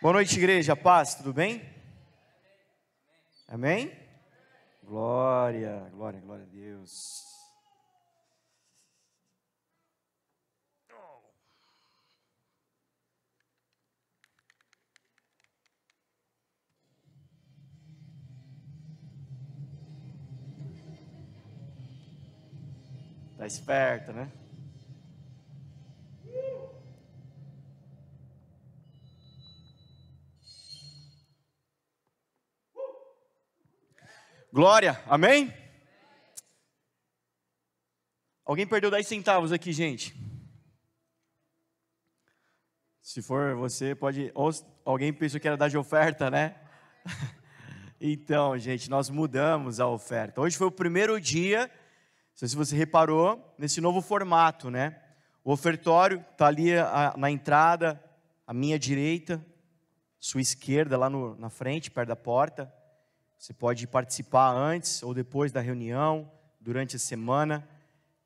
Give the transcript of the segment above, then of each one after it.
Boa noite, igreja. Paz, tudo bem? Amém? Glória, glória, glória a Deus. Tá esperto, né? Glória, amém? Alguém perdeu 10 centavos aqui, gente? Se for você, pode... Ou alguém pensou que era dar de oferta, né? Então, gente, nós mudamos a oferta. Hoje foi o primeiro dia, não sei se você reparou, nesse novo formato, né? O ofertório está ali na entrada, à minha direita, sua esquerda, lá na frente, perto da porta. Você pode participar antes ou depois da reunião, durante a semana,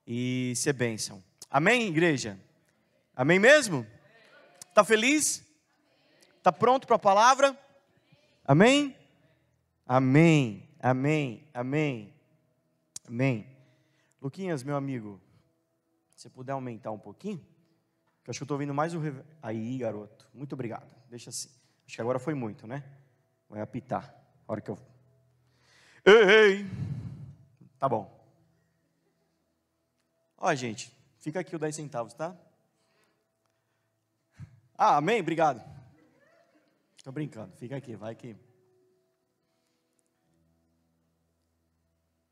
e ser bênção. Amém, igreja? Amém mesmo? Está feliz? Está pronto para a palavra? Amém? Amém, amém, amém, amém. Luquinhas, meu amigo, se você puder aumentar um pouquinho, que eu acho que eu estou ouvindo mais o... Aí, garoto, muito obrigado, deixa assim. Acho que agora foi muito, né? Vai apitar, a hora que eu... Ei, tá bom. Ó, gente, fica aqui o 10 centavos, tá? Ah, amém? Obrigado. Tô brincando, fica aqui, vai que...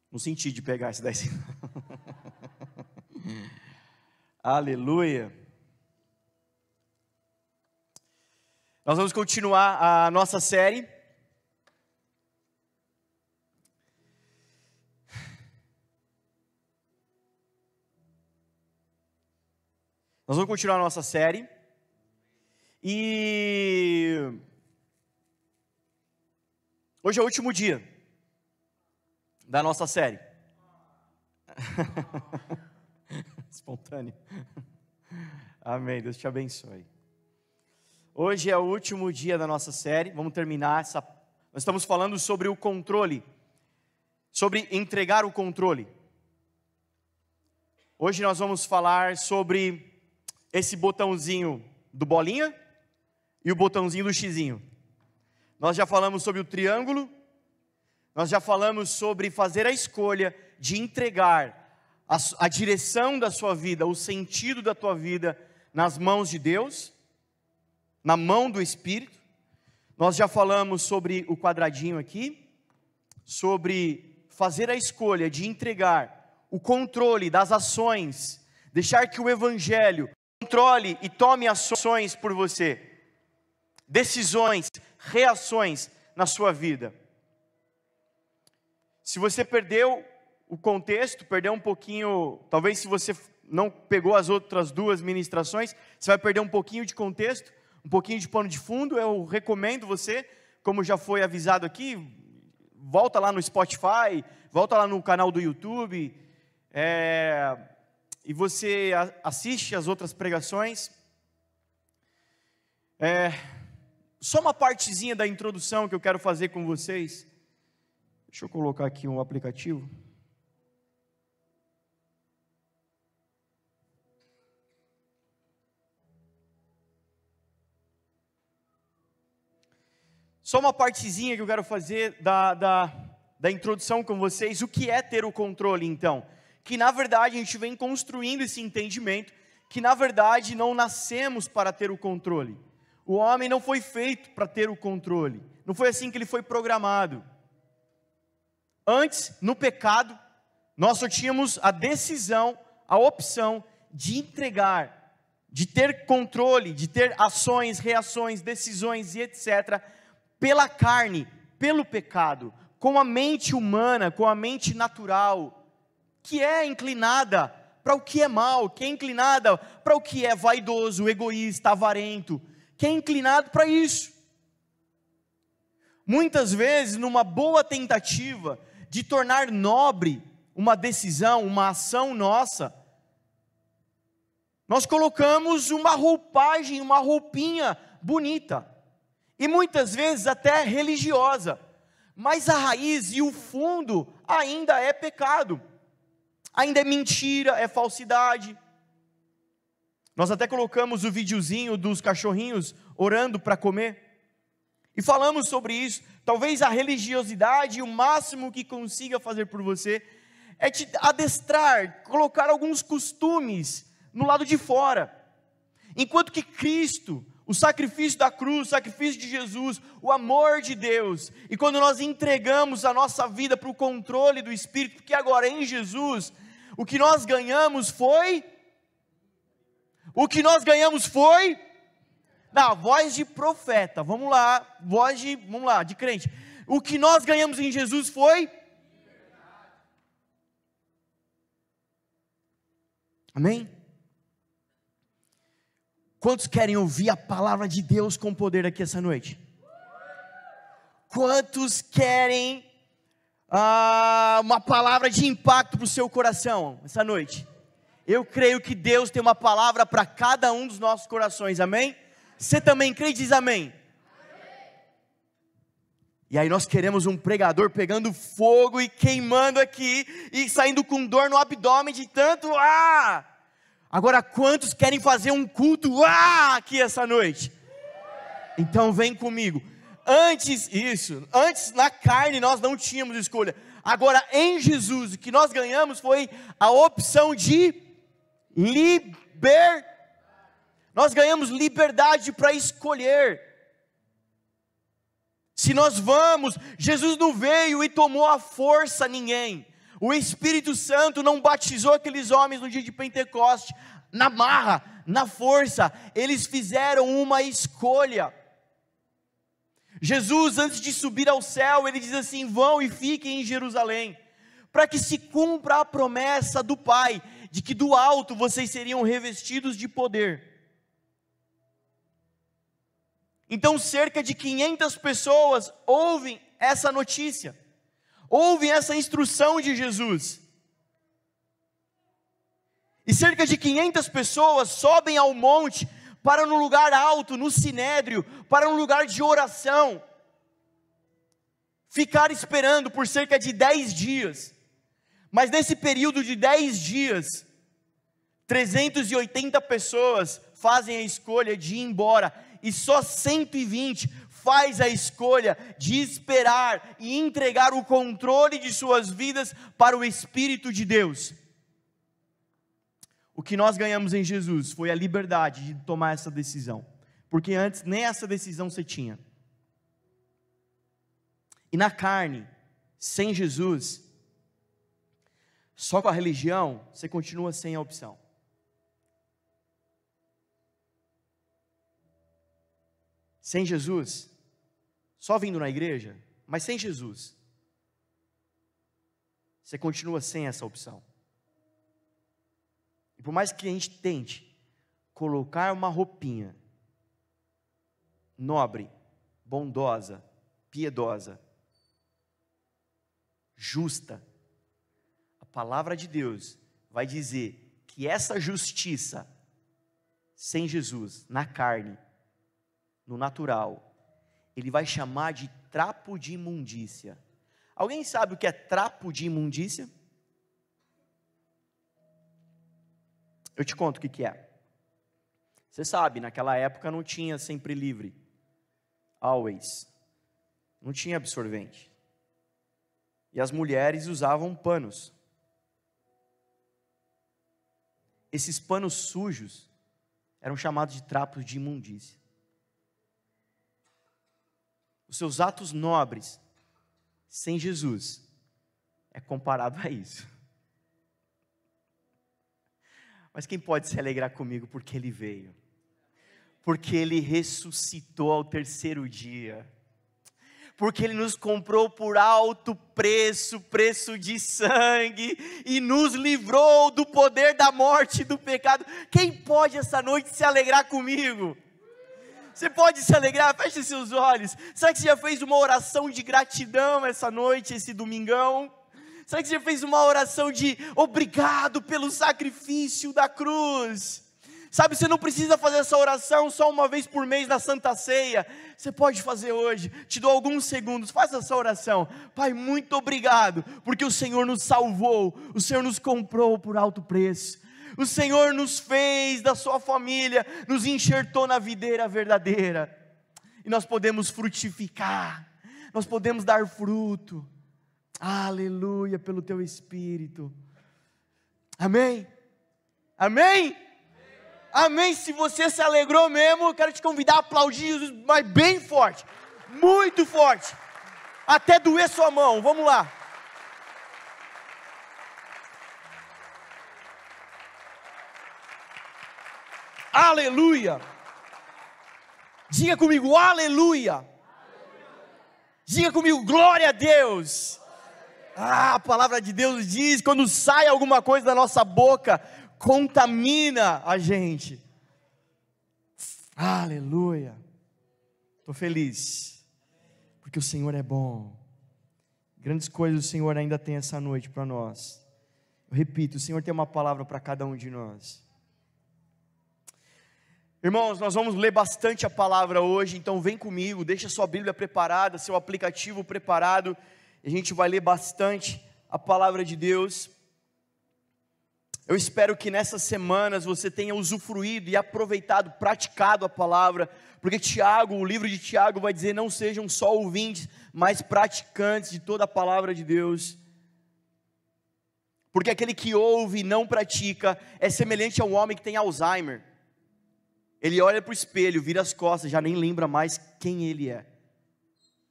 Não senti de pegar esse 10 centavos. Aleluia. Nós vamos continuar a nossa série. Nós vamos continuar a nossa série. E hoje é o último dia da nossa série. Espontâneo. Amém, Deus te abençoe. Hoje é o último dia da nossa série. Vamos terminar essa... Nós estamos falando sobre o controle, sobre entregar o controle. Hoje nós vamos falar sobre esse botãozinho do bolinha e o botãozinho do xizinho. Nós já falamos sobre o triângulo, nós já falamos sobre fazer a escolha de entregar a direção da sua vida, o sentido da tua vida nas mãos de Deus, na mão do Espírito. Nós já falamos sobre o quadradinho aqui, sobre fazer a escolha de entregar o controle das ações, deixar que o Evangelho controle e tome ações por você, decisões, reações na sua vida. Se você perdeu o contexto, perdeu um pouquinho, talvez se você não pegou as outras duas ministrações, você vai perder um pouquinho de contexto, um pouquinho de pano de fundo. Eu recomendo você, como já foi avisado aqui, volta lá no Spotify, volta lá no canal do YouTube, e você assiste as outras pregações. Só uma partezinha da introdução que eu quero fazer com vocês. Deixa eu colocar aqui um aplicativo. Só uma partezinha que eu quero fazer da introdução com vocês. O que é ter o controle, então? Que na verdade a gente vem construindo esse entendimento, que na verdade não nascemos para ter o controle. O homem não foi feito para ter o controle. Não foi assim que ele foi programado. Antes, no pecado, nós só tínhamos a decisão, a opção de entregar, de ter controle, de ter ações, reações, decisões e etc., pela carne, pelo pecado, com a mente humana, com a mente natural, que é inclinada para o que é mal, que é inclinada para o que é vaidoso, egoísta, avarento, que é inclinado para isso. Muitas vezes, numa boa tentativa de tornar nobre uma decisão, uma ação nossa, nós colocamos uma roupagem, uma roupinha bonita, e muitas vezes até religiosa, mas a raiz e o fundo ainda é pecado, ainda é mentira, é falsidade. Nós até colocamos o videozinho dos cachorrinhos orando para comer, e falamos sobre isso. Talvez a religiosidade, o máximo que consiga fazer por você, é te adestrar, colocar alguns costumes no lado de fora, enquanto que Cristo, o sacrifício da cruz, o sacrifício de Jesus, o amor de Deus, e quando nós entregamos a nossa vida para o controle do Espírito, porque agora em Jesus, o que nós ganhamos foi, na voz de profeta, vamos lá, de crente, o que nós ganhamos em Jesus foi, amém? Quantos querem ouvir a palavra de Deus com poder aqui essa noite? Quantos querem uma palavra de impacto para o seu coração essa noite? Eu creio que Deus tem uma palavra para cada um dos nossos corações, amém? Você também crê e diz amém? E aí nós queremos um pregador pegando fogo e queimando aqui, e saindo com dor no abdômen de tanto, Agora quantos querem fazer um culto, aqui essa noite? Então vem comigo. Antes na carne nós não tínhamos escolha. Agora em Jesus, o que nós ganhamos foi a opção de nós ganhamos liberdade para escolher. Se nós vamos, Jesus não veio e tomou à força ninguém. O Espírito Santo não batizou aqueles homens no dia de Pentecoste, na marra, na força. Eles fizeram uma escolha. Jesus, antes de subir ao céu, ele diz assim: vão e fiquem em Jerusalém, para que se cumpra a promessa do Pai, de que do alto vocês seriam revestidos de poder. Então cerca de 500 pessoas ouvem essa notícia, ouvem essa instrução de Jesus, e cerca de 500 pessoas sobem ao monte, para no lugar alto, no sinédrio, para um lugar de oração, ficar esperando por cerca de 10 dias, mas nesse período de 10 dias, 380 pessoas fazem a escolha de ir embora, e só 120 faz a escolha de esperar e entregar o controle de suas vidas para o Espírito de Deus. O que nós ganhamos em Jesus foi a liberdade de tomar essa decisão, porque antes nem essa decisão você tinha. E na carne, sem Jesus, só com a religião, você continua sem a opção. Sem Jesus, só vindo na igreja, mas sem Jesus, você continua sem essa opção. E por mais que a gente tente colocar uma roupinha nobre, bondosa, piedosa, justa, a palavra de Deus vai dizer que essa justiça, sem Jesus, na carne, no natural, ele vai chamar de trapo de imundícia. Alguém sabe o que é trapo de imundícia? Eu te conto o que é. Você sabe, naquela época não tinha sempre livre, always, não tinha absorvente, e as mulheres usavam panos. Esses panos sujos eram chamados de trapos de imundícia. Os seus atos nobres, sem Jesus, é comparado a isso. Mas quem pode se alegrar comigo porque Ele veio? Porque Ele ressuscitou ao terceiro dia. Porque Ele nos comprou por alto preço, preço de sangue, e nos livrou do poder da morte e do pecado. Quem pode essa noite se alegrar comigo? Você pode se alegrar? Feche seus olhos. Será que você já fez uma oração de gratidão essa noite, esse domingão? Será que você já fez uma oração de obrigado pelo sacrifício da cruz? Sabe, você não precisa fazer essa oração só uma vez por mês na Santa Ceia. Você pode fazer hoje. Te dou alguns segundos. Faça essa oração. Pai, muito obrigado, porque o Senhor nos salvou. O Senhor nos comprou por alto preço. O Senhor nos fez da sua família, nos enxertou na videira verdadeira. E nós podemos frutificar. Nós podemos dar fruto. Aleluia, pelo teu Espírito. Amém? Amém? Amém. Se você se alegrou mesmo, eu quero te convidar a aplaudir Jesus, mas bem forte, muito forte, até doer sua mão. Vamos lá. Aleluia. Diga comigo, aleluia. Diga comigo, glória a Deus. A palavra de Deus diz, quando sai alguma coisa da nossa boca, contamina a gente. Aleluia. Estou feliz, porque o Senhor é bom. Grandes coisas o Senhor ainda tem essa noite para nós. Eu repito, o Senhor tem uma palavra para cada um de nós. Irmãos, nós vamos ler bastante a palavra hoje, então vem comigo, deixa sua Bíblia preparada, seu aplicativo preparado, e a gente vai ler bastante a palavra de Deus. Eu espero que nessas semanas você tenha usufruído e aproveitado, praticado a palavra, porque Tiago, o livro de Tiago vai dizer, não sejam só ouvintes, mas praticantes de toda a palavra de Deus. Porque aquele que ouve e não pratica, é semelhante a um homem que tem Alzheimer. Ele olha para o espelho, vira as costas, já nem lembra mais quem ele é.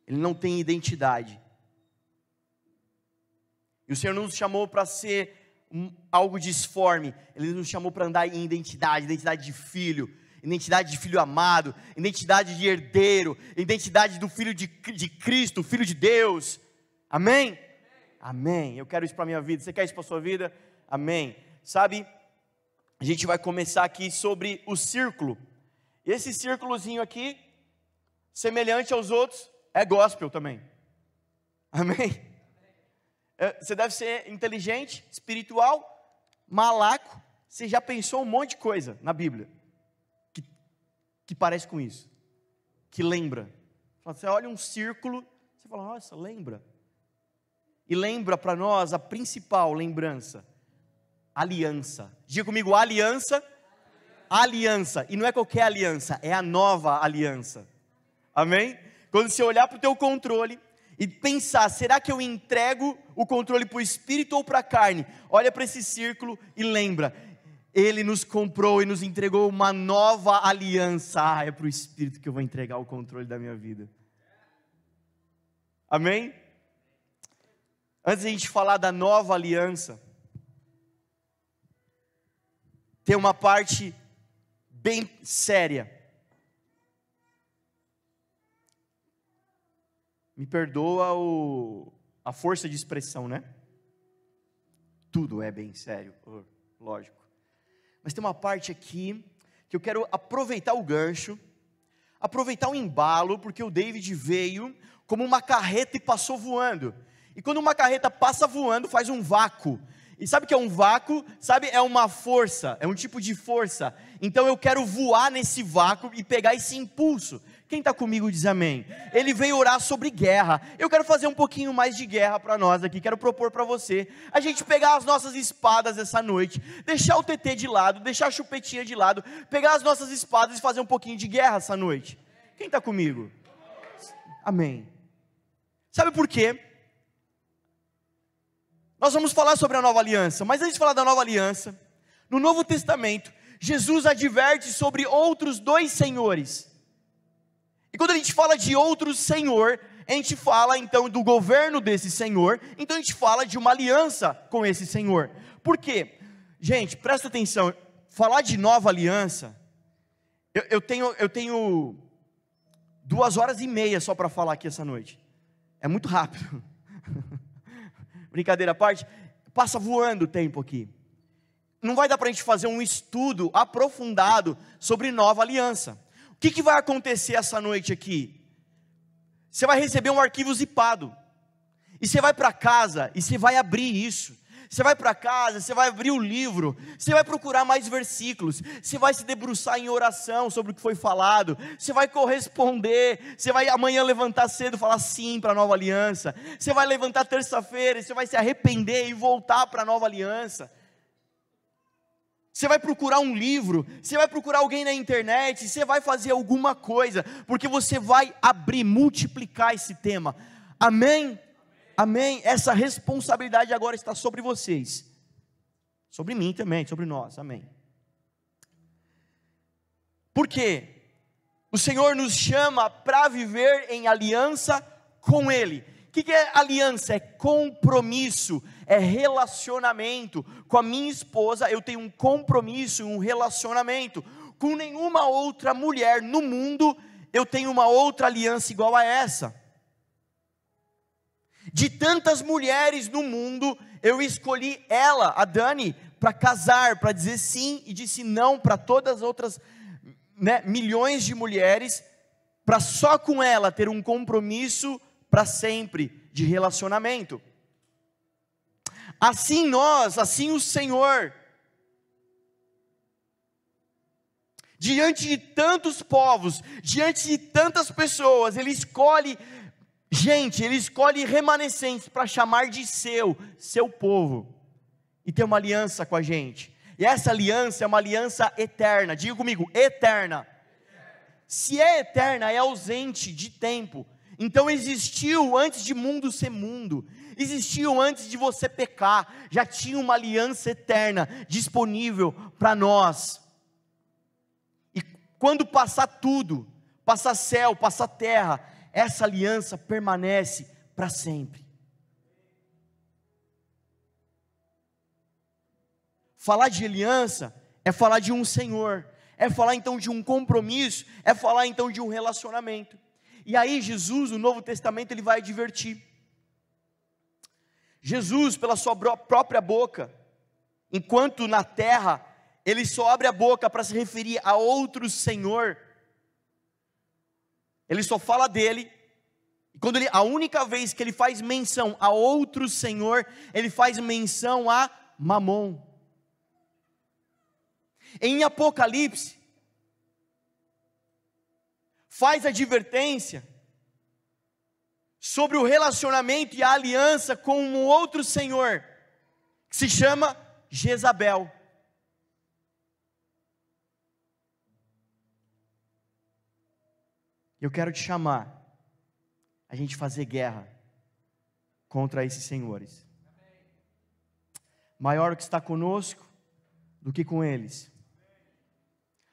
Ele não tem identidade. E o Senhor não nos chamou para ser algo disforme. Ele nos chamou para andar em identidade, identidade de filho amado, identidade de herdeiro, identidade do filho de Cristo, filho de Deus. Amém? Amém. Eu quero isso para a minha vida. Você quer isso para a sua vida? Amém. Sabe, a gente vai começar aqui sobre o círculo. Esse círculozinho aqui, semelhante aos outros, é gospel também. Amém? Você deve ser inteligente, espiritual, malaco. Você já pensou um monte de coisa na Bíblia que parece com isso, que lembra. Você olha um círculo, você fala, nossa, lembra. E lembra para nós a principal lembrança, aliança. Diga comigo, aliança. Aliança, e não é qualquer aliança, é a nova aliança. Amém? Quando você olhar para o teu controle e pensar, será que eu entrego o controle para o espírito ou para a carne? Olha para esse círculo e lembra, Ele nos comprou e nos entregou uma nova aliança. É para o espírito que eu vou entregar o controle da minha vida. Amém? Antes de a gente falar da nova aliança, tem uma parte bem séria. Me perdoa a força de expressão, né? Tudo é bem sério, lógico. Mas tem uma parte aqui que eu quero aproveitar o gancho, aproveitar o embalo, porque o David veio como uma carreta e passou voando. E quando uma carreta passa voando, faz um vácuo. E sabe o que é um vácuo? Sabe, é uma força, é um tipo de força. Então eu quero voar nesse vácuo e pegar esse impulso. Quem está comigo diz amém. Ele veio orar sobre guerra. Eu quero fazer um pouquinho mais de guerra para nós aqui. Quero propor para você a gente pegar as nossas espadas essa noite, deixar o TT de lado, deixar a chupetinha de lado, pegar as nossas espadas e fazer um pouquinho de guerra essa noite. Quem está comigo? Amém. Sabe por quê? Nós vamos falar sobre a nova aliança, mas antes de falar da nova aliança, no Novo Testamento, Jesus adverte sobre outros dois senhores. E quando a gente fala de outro senhor, a gente fala então do governo desse senhor, então a gente fala de uma aliança com esse senhor. Por quê? Gente, presta atenção, falar de nova aliança, eu tenho 2h30 só para falar aqui essa noite. É muito rápido. Brincadeira à parte, passa voando o tempo aqui. Não vai dar para a gente fazer um estudo aprofundado sobre nova aliança. O que vai acontecer essa noite aqui? Você vai receber um arquivo zipado. E você vai para casa e você vai abrir isso. Você vai para casa, você vai abrir o livro, você vai procurar mais versículos, você vai se debruçar em oração sobre o que foi falado, você vai corresponder, você vai amanhã levantar cedo e falar sim para a nova aliança, você vai levantar terça-feira e você vai se arrepender e voltar para a nova aliança. Você vai procurar um livro, você vai procurar alguém na internet, você vai fazer alguma coisa, porque você vai abrir, multiplicar esse tema. Amém? Amém? Essa responsabilidade agora está sobre vocês, sobre mim também, sobre nós, amém. Por quê? O Senhor nos chama para viver em aliança com Ele. O que é aliança? É compromisso, é relacionamento. Com a minha esposa eu tenho um compromisso, um relacionamento. Com nenhuma outra mulher no mundo eu tenho uma outra aliança igual a essa. De tantas mulheres no mundo, eu escolhi ela, a Dani, para casar, para dizer sim e disse não para todas as outras, milhões de mulheres, para só com ela ter um compromisso para sempre de relacionamento. Assim nós, assim o Senhor, diante de tantos povos, diante de tantas pessoas, Ele escolhe gente, Ele escolhe remanescentes para chamar de seu povo, e ter uma aliança com a gente, e essa aliança é uma aliança eterna. Diga comigo, eterna. Se é eterna, é ausente de tempo. Então existiu antes de mundo ser mundo, existiu antes de você pecar, já tinha uma aliança eterna disponível para nós. E quando passar tudo, passar céu, passar terra, essa aliança permanece para sempre. Falar de aliança é falar de um Senhor, é falar então de um compromisso, é falar então de um relacionamento. E aí Jesus, no Novo Testamento, Ele vai advertir. Jesus, pela sua própria boca, enquanto na terra, Ele só abre a boca para se referir a outro Senhor, Ele só fala dele, e quando a única vez que Ele faz menção a outro Senhor, Ele faz menção a Mamon. Em Apocalipse, faz advertência sobre o relacionamento e a aliança com um outro senhor, que se chama Jezabel. Eu quero te chamar a gente fazer guerra contra esses senhores. Maior o que está conosco do que com eles.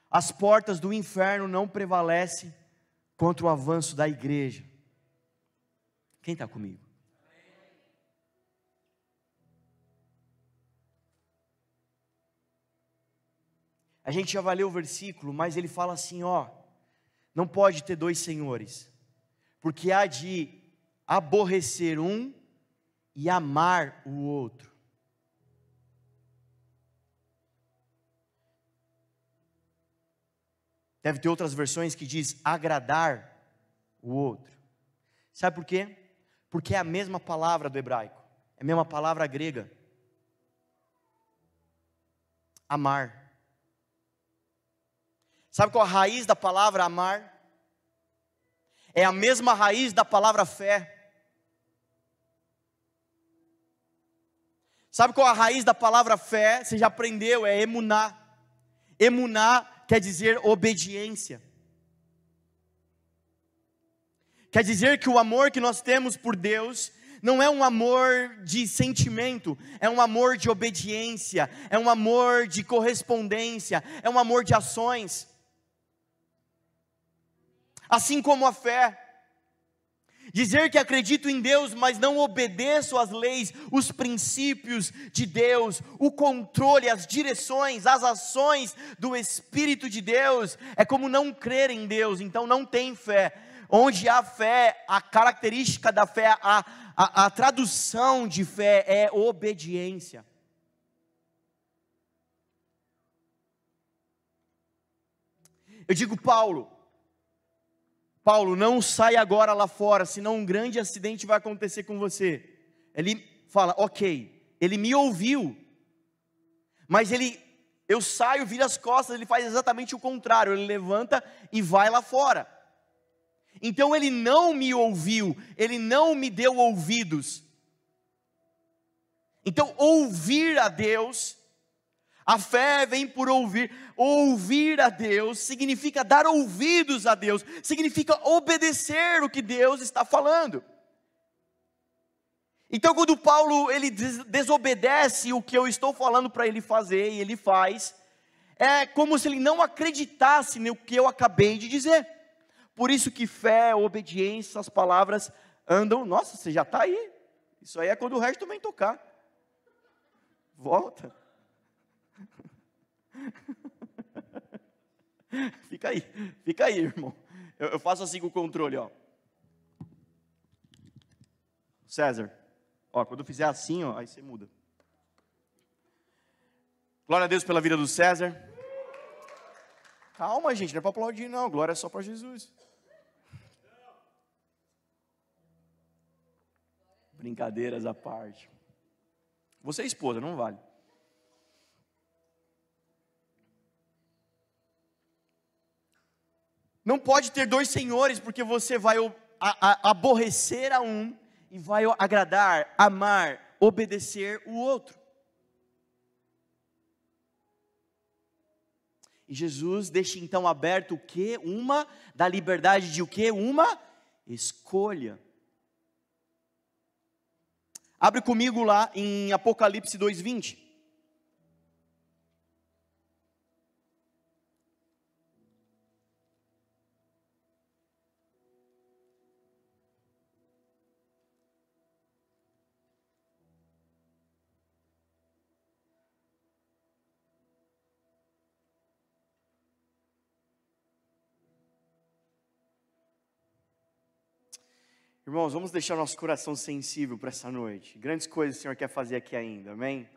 As portas do inferno não prevalecem contra o avanço da igreja. Quem está comigo? A gente já vai ler o versículo, mas ele fala assim, não pode ter dois senhores, porque há de aborrecer um e amar o outro. Deve ter outras versões que diz agradar o outro. Sabe por quê? Porque é a mesma palavra do hebraico, é a mesma palavra grega. Amar. Sabe qual a raiz da palavra amar? É a mesma raiz da palavra fé. Sabe qual a raiz da palavra fé? Você já aprendeu, é emuná. Emuná quer dizer obediência. Quer dizer que o amor que nós temos por Deus não é um amor de sentimento, é um amor de obediência, é um amor de correspondência, é um amor de ações. Assim como a fé. Dizer que acredito em Deus, mas não obedeço às leis, os princípios de Deus, o controle, as direções, as ações do Espírito de Deus, é como não crer em Deus, então não tem fé. Onde há fé, a característica da fé, a tradução de fé é obediência. Eu digo, Paulo, não sai agora lá fora, senão um grande acidente vai acontecer com você. Ele fala, ok, ele me ouviu, mas eu saio, viro as costas, ele faz exatamente o contrário, ele levanta e vai lá fora. Então ele não me ouviu, ele não me deu ouvidos. Então ouvir a Deus, a fé vem por ouvir a Deus significa dar ouvidos a Deus, significa obedecer o que Deus está falando. Então quando Paulo ele desobedece o que eu estou falando para ele fazer, e ele faz, é como se ele não acreditasse no que eu acabei de dizer. Por isso que fé, obediência, as palavras andam, nossa, você já está aí, isso aí é quando o resto vem tocar, volta, fica aí irmão, eu faço assim com o controle, ó, César, ó, quando eu fizer assim, ó, aí você muda. Glória a Deus pela vida do César. Calma, gente, não é para aplaudir não, glória é só para Jesus. Brincadeiras à parte. Você é esposa, não vale. Não pode ter dois senhores, porque você vai aborrecer a um e vai agradar, amar, obedecer o outro. E Jesus deixa então aberto o quê? Da liberdade de o quê? Uma escolha. Abre comigo lá em Apocalipse 2:20. Irmãos, vamos deixar nosso coração sensível para essa noite. Grandes coisas o Senhor quer fazer aqui ainda, amém?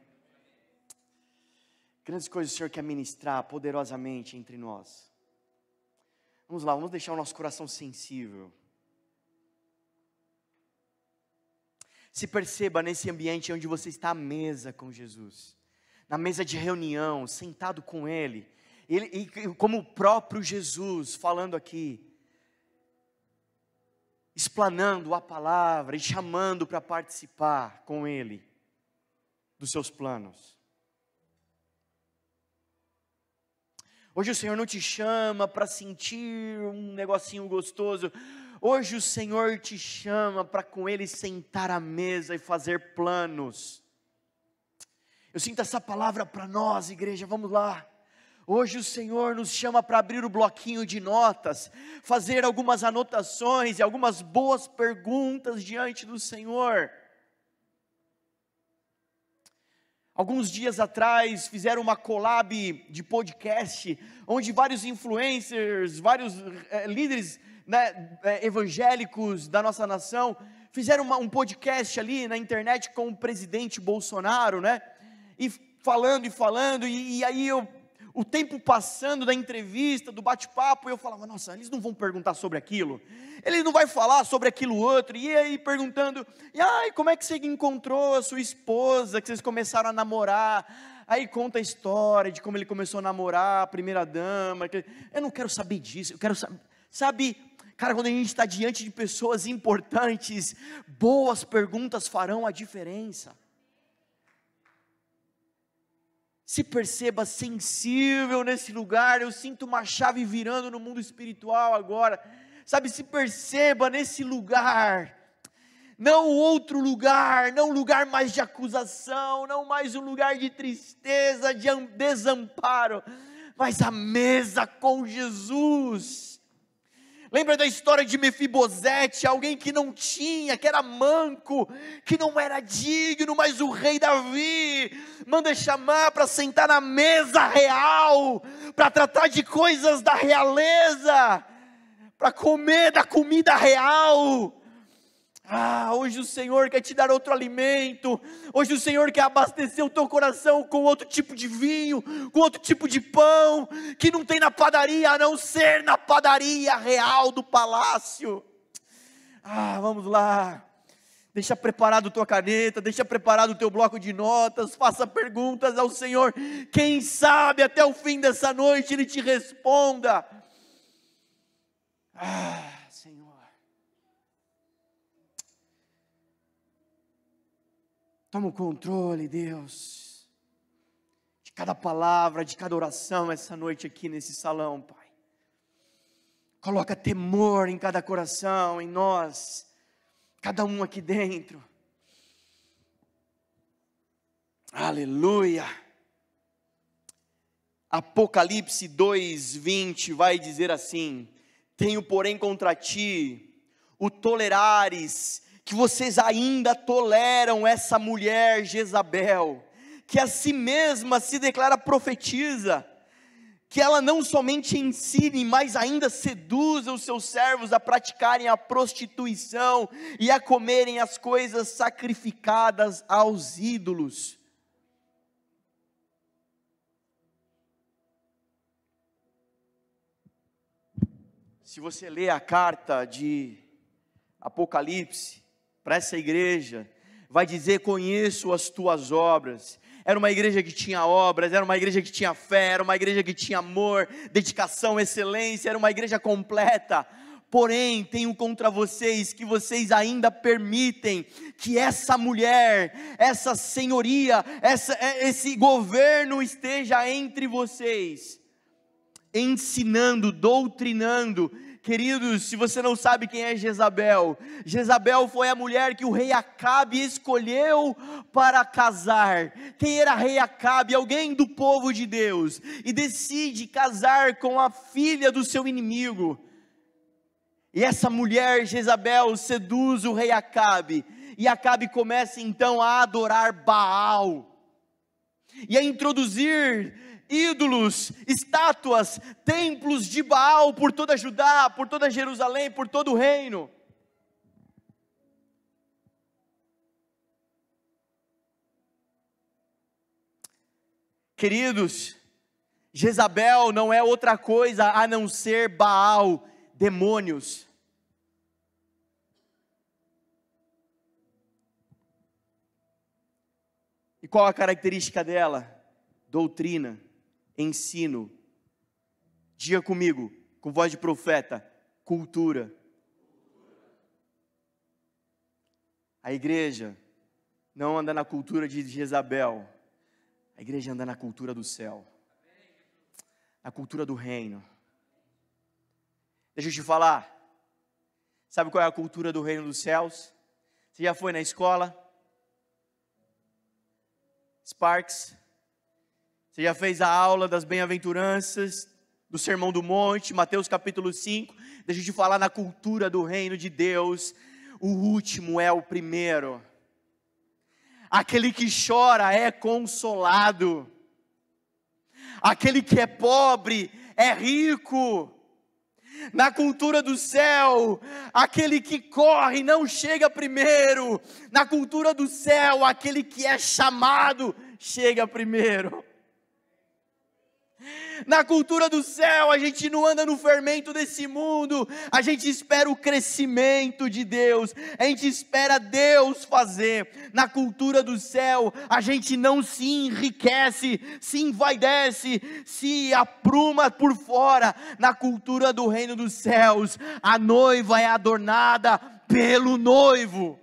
Grandes coisas o Senhor quer ministrar poderosamente entre nós. Vamos lá, vamos deixar o nosso coração sensível. Se perceba nesse ambiente onde você está à mesa com Jesus, na mesa de reunião, sentado com Ele, e como o próprio Jesus falando aqui, explanando a palavra e chamando para participar com Ele dos seus planos. Hoje o Senhor não te chama para sentir um negocinho gostoso. Hoje o Senhor te chama para com Ele sentar à mesa e fazer planos. Eu sinto essa palavra para nós, igreja, vamos lá. Hoje o Senhor nos chama para abrir o bloquinho de notas, fazer algumas anotações e algumas boas perguntas diante do Senhor. Alguns dias atrás fizeram uma collab de podcast, onde vários influencers, vários líderes, né, evangélicos da nossa nação, fizeram um podcast ali na internet com o presidente Bolsonaro, né? E falando, e aí o tempo passando da entrevista, do bate-papo, eu falava, nossa, eles não vão perguntar sobre aquilo, eles não vão falar sobre aquilo outro, e aí perguntando, como é que você encontrou a sua esposa, que vocês começaram a namorar, aí conta a história de como ele começou a namorar a primeira dama, eu não quero saber disso, eu quero sabe, cara, quando a gente está diante de pessoas importantes, boas perguntas farão a diferença. Se perceba sensível nesse lugar, eu sinto uma chave virando no mundo espiritual agora, sabe, se perceba nesse lugar, não outro lugar, não um lugar mais de acusação, não mais um lugar de tristeza, de desamparo, mas a mesa com Jesus. Lembra da história de Mefibosete, alguém que não tinha, que era manco, que não era digno, mas o rei Davi manda chamar para sentar na mesa real, para tratar de coisas da realeza, para comer da comida real. Hoje o Senhor quer te dar outro alimento, hoje o Senhor quer abastecer o teu coração com outro tipo de vinho, com outro tipo de pão, que não tem na padaria, a não ser na padaria real do palácio. Vamos lá, Deixa preparado tua caneta, deixa preparado o teu bloco de notas, faça perguntas ao Senhor. Quem sabe até o fim dessa noite Ele te responda. Senhor. Toma o controle, Deus, de cada palavra, de cada oração essa noite aqui nesse salão, Pai. Coloca temor em cada coração, em nós, cada um aqui dentro. Aleluia. Apocalipse 2:20 vai dizer assim: tenho porém contra ti o tolerares, que vocês ainda toleram essa mulher Jezabel, que a si mesma se declara profetisa, que ela não somente ensine, mas ainda seduza os seus servos a praticarem a prostituição e a comerem as coisas sacrificadas aos ídolos. Se você ler a carta de Apocalipse para essa igreja, vai dizer: conheço as tuas obras. Era uma igreja que tinha obras, era uma igreja que tinha fé, era uma igreja que tinha amor, dedicação, excelência, era uma igreja completa. Porém, tenho contra vocês que vocês ainda permitem que essa mulher, essa senhoria, esse governo esteja entre vocês, ensinando, doutrinando. Queridos, se você não sabe quem é Jezabel, Jezabel foi a mulher que o rei Acabe escolheu para casar. Quem era rei Acabe? Alguém do povo de Deus, e decide casar com a filha do seu inimigo. E essa mulher Jezabel seduz o rei Acabe, e Acabe começa então a adorar Baal, e a introduzir ídolos, estátuas, templos de Baal por toda Judá, por toda Jerusalém, por todo o reino. Queridos, Jezabel não é outra coisa a não ser Baal, demônios. E qual a característica dela? Doutrina, ensino. Diga comigo, com voz de profeta: cultura. A igreja não anda na cultura de Jezabel, a igreja anda na cultura do céu, na cultura do reino. Deixa eu te falar, sabe qual é a cultura do reino dos céus? Você já foi na escola? Sparks? Você já fez a aula das bem-aventuranças, do Sermão do Monte, Mateus capítulo 5, deixa eu te falar, na cultura do reino de Deus, o último é o primeiro. Aquele que chora é consolado, aquele que é pobre é rico. Na cultura do céu, aquele que corre não chega primeiro. Na cultura do céu, aquele que é chamado chega primeiro. Na cultura do céu, a gente não anda no fermento desse mundo, a gente espera o crescimento de Deus, a gente espera Deus fazer. Na cultura do céu, a gente não se enriquece, se envaidece, se apruma por fora. Na cultura do reino dos céus, a noiva é adornada pelo noivo.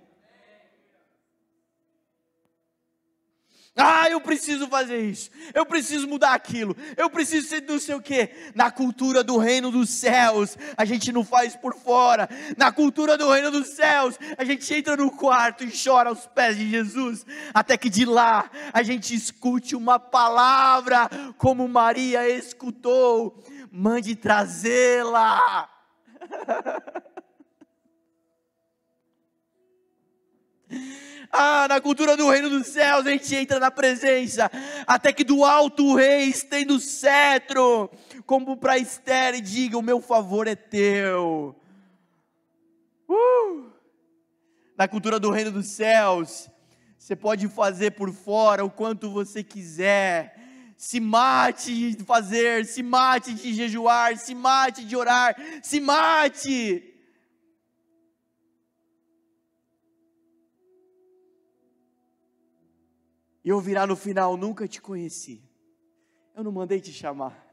Eu preciso fazer isso, eu preciso mudar aquilo, eu preciso ser não sei o que. Na cultura do reino dos céus, a gente não faz por fora. Na cultura do reino dos céus, a gente entra no quarto e chora aos pés de Jesus, até que de lá, a gente escute uma palavra, como Maria escutou: mande trazê-la. Na cultura do reino dos céus, a gente entra na presença, até que do alto o rei estenda o cetro, como para Esther, e diga: o meu favor é teu. Na cultura do reino dos céus, você pode fazer por fora o quanto você quiser, se mate de fazer, se mate de jejuar, se mate de orar, se mate. E ouvirá no final: nunca te conheci. Eu não mandei te chamar.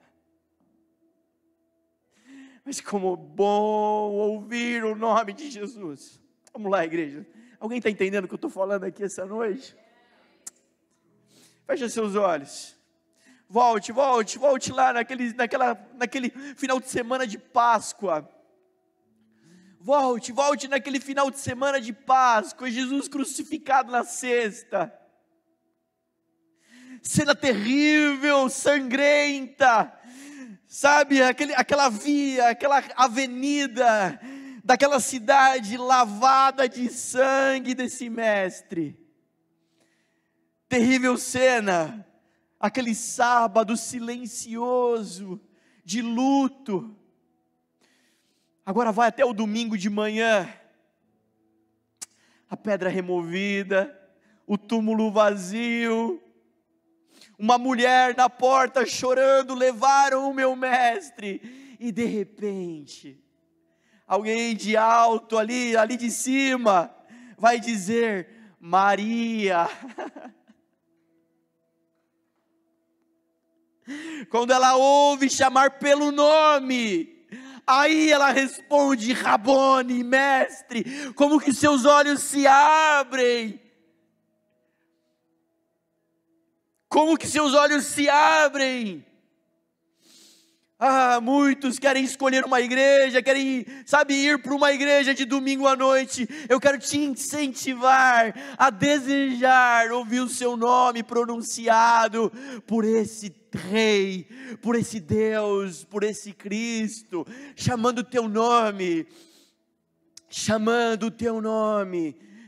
Mas como bom ouvir o nome de Jesus. Vamos lá, igreja. Alguém está entendendo o que eu estou falando aqui essa noite? Feche seus olhos. Volte lá naquele final de semana de Páscoa. Volte naquele final de semana de Páscoa. Jesus crucificado na sexta. Cena terrível, sangrenta. Sabe, aquela via, aquela avenida daquela cidade lavada de sangue desse mestre. Terrível cena, aquele sábado silencioso, de luto. Agora vai até o domingo de manhã, a pedra removida, o túmulo vazio, uma mulher na porta chorando: levaram o meu mestre. E de repente, alguém de alto ali de cima, vai dizer: Maria. Quando ela ouve chamar pelo nome, aí ela responde: Rabone, mestre. Como que seus olhos se abrem? Como que seus olhos se abrem? Muitos querem escolher uma igreja, querem, ir para uma igreja de domingo à noite. Eu quero te incentivar a desejar ouvir o seu nome pronunciado por esse Rei, por esse Deus, por esse Cristo, chamando o teu nome,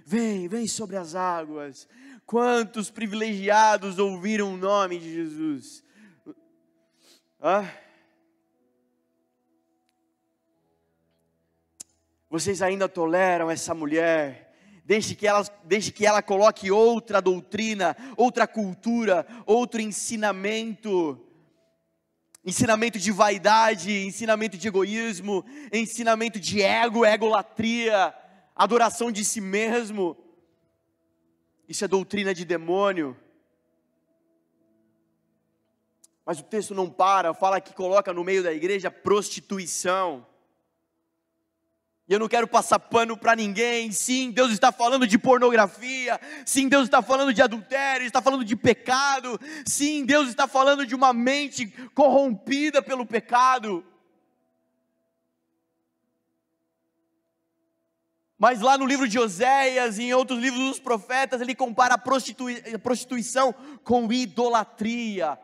vem sobre as águas. Quantos privilegiados ouviram o nome de Jesus? Vocês ainda toleram essa mulher? Deixe que ela coloque outra doutrina, outra cultura, outro ensinamento de vaidade, ensinamento de egoísmo, ensinamento de egolatria, adoração de si mesmo. Isso é doutrina de demônio. Mas o texto não fala que coloca no meio da igreja prostituição. E eu não quero passar pano para ninguém. Sim, Deus está falando de pornografia. Sim, Deus está falando de adultério, está falando de pecado. Sim, Deus está falando de uma mente corrompida pelo pecado. Mas lá no livro de Oséias e em outros livros dos profetas, ele compara a prostituição com idolatria,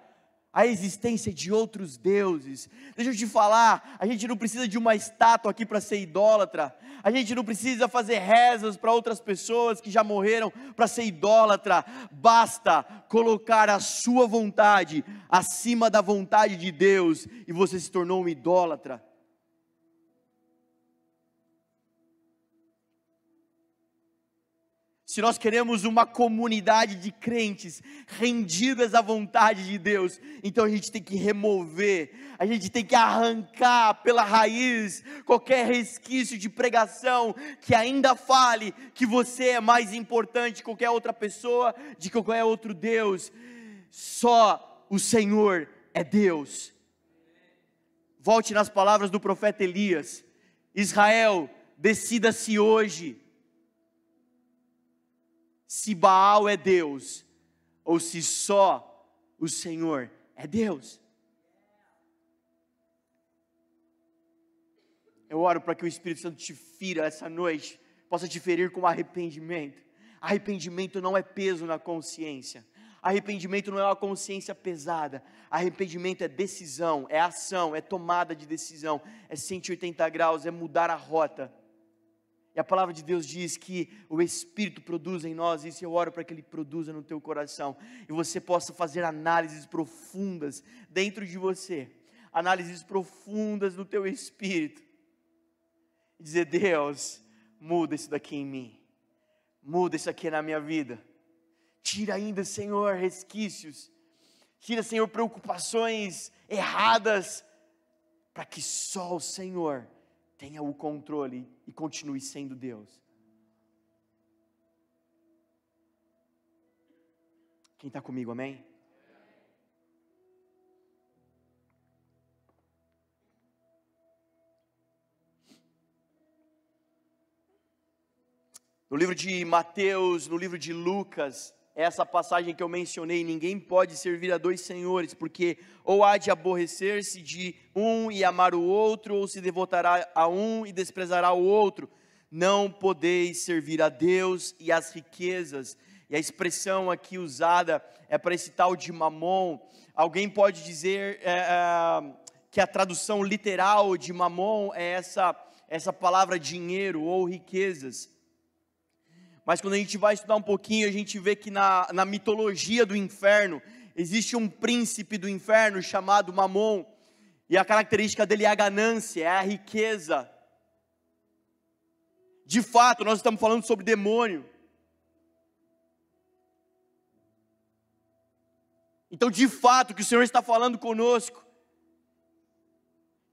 a existência de outros deuses. Deixa eu te falar, a gente não precisa de uma estátua aqui para ser idólatra. A gente não precisa fazer rezas para outras pessoas que já morreram para ser idólatra. Basta colocar a sua vontade acima da vontade de Deus e você se tornou um idólatra. Se nós queremos uma comunidade de crentes rendidas à vontade de Deus, então a gente tem que remover, a gente tem que arrancar pela raiz qualquer resquício de pregação que ainda fale que você é mais importante que qualquer outra pessoa, de qualquer outro Deus. Só o Senhor é Deus. Volte nas palavras do profeta Elias: Israel, decida-se hoje se Baal é Deus, ou se só o Senhor é Deus. Eu oro para que o Espírito Santo te fira essa noite, possa te ferir com arrependimento. Arrependimento não é peso na consciência, arrependimento não é uma consciência pesada, arrependimento é decisão, é ação, é tomada de decisão, é 180 graus, é mudar a rota. E a palavra de Deus diz que o Espírito produz em nós isso, e eu oro para que Ele produza no teu coração, e você possa fazer análises profundas dentro de você, análises profundas no teu espírito, e dizer: Deus, muda isso daqui em mim, muda isso aqui na minha vida, tira ainda, Senhor, resquícios, tira, Senhor, preocupações erradas, para que só o Senhor tenha o controle e continue sendo Deus. Quem está comigo, amém? No livro de Mateus, no livro de Lucas, essa passagem que eu mencionei, ninguém pode servir a dois senhores, porque ou há de aborrecer-se de um e amar o outro, ou se devotará a um e desprezará o outro. Não podeis servir a Deus e às riquezas. E a expressão aqui usada é para esse tal de mamon. Alguém pode dizer que a tradução literal de mamon é essa palavra dinheiro ou riquezas. Mas quando a gente vai estudar um pouquinho, a gente vê que na mitologia do inferno, existe um príncipe do inferno chamado Mamon, e a característica dele é a ganância, é a riqueza. De fato, nós estamos falando sobre demônio. Então, de fato, o que o Senhor está falando conosco,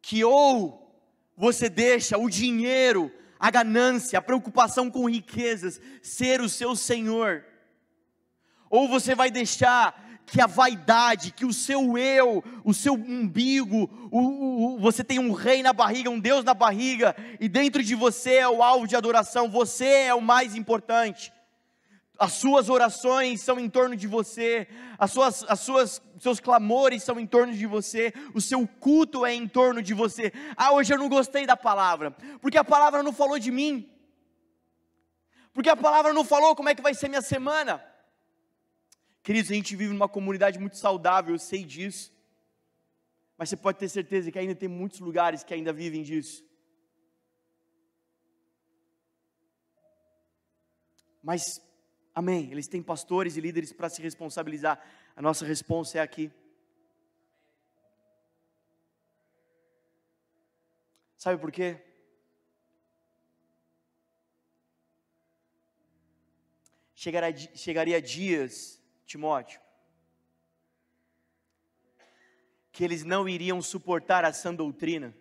que ou você deixa o dinheiro, a ganância, a preocupação com riquezas ser o seu senhor, ou você vai deixar que a vaidade, que o seu eu, o seu umbigo, você tem um rei na barriga, um Deus na barriga, e dentro de você é o alvo de adoração, você é o mais importante. As suas orações são em torno de você, seus clamores são em torno de você, o seu culto é em torno de você. Hoje eu não gostei da palavra, porque a palavra não falou de mim, porque a palavra não falou como é que vai ser minha semana. Queridos, a gente vive numa comunidade muito saudável, eu sei disso, mas você pode ter certeza que ainda tem muitos lugares que ainda vivem disso. Mas amém, eles têm pastores e líderes para se responsabilizar. A nossa responsa é aqui. Sabe por quê? Chegaria dias, Timóteo, que eles não iriam suportar a sã doutrina,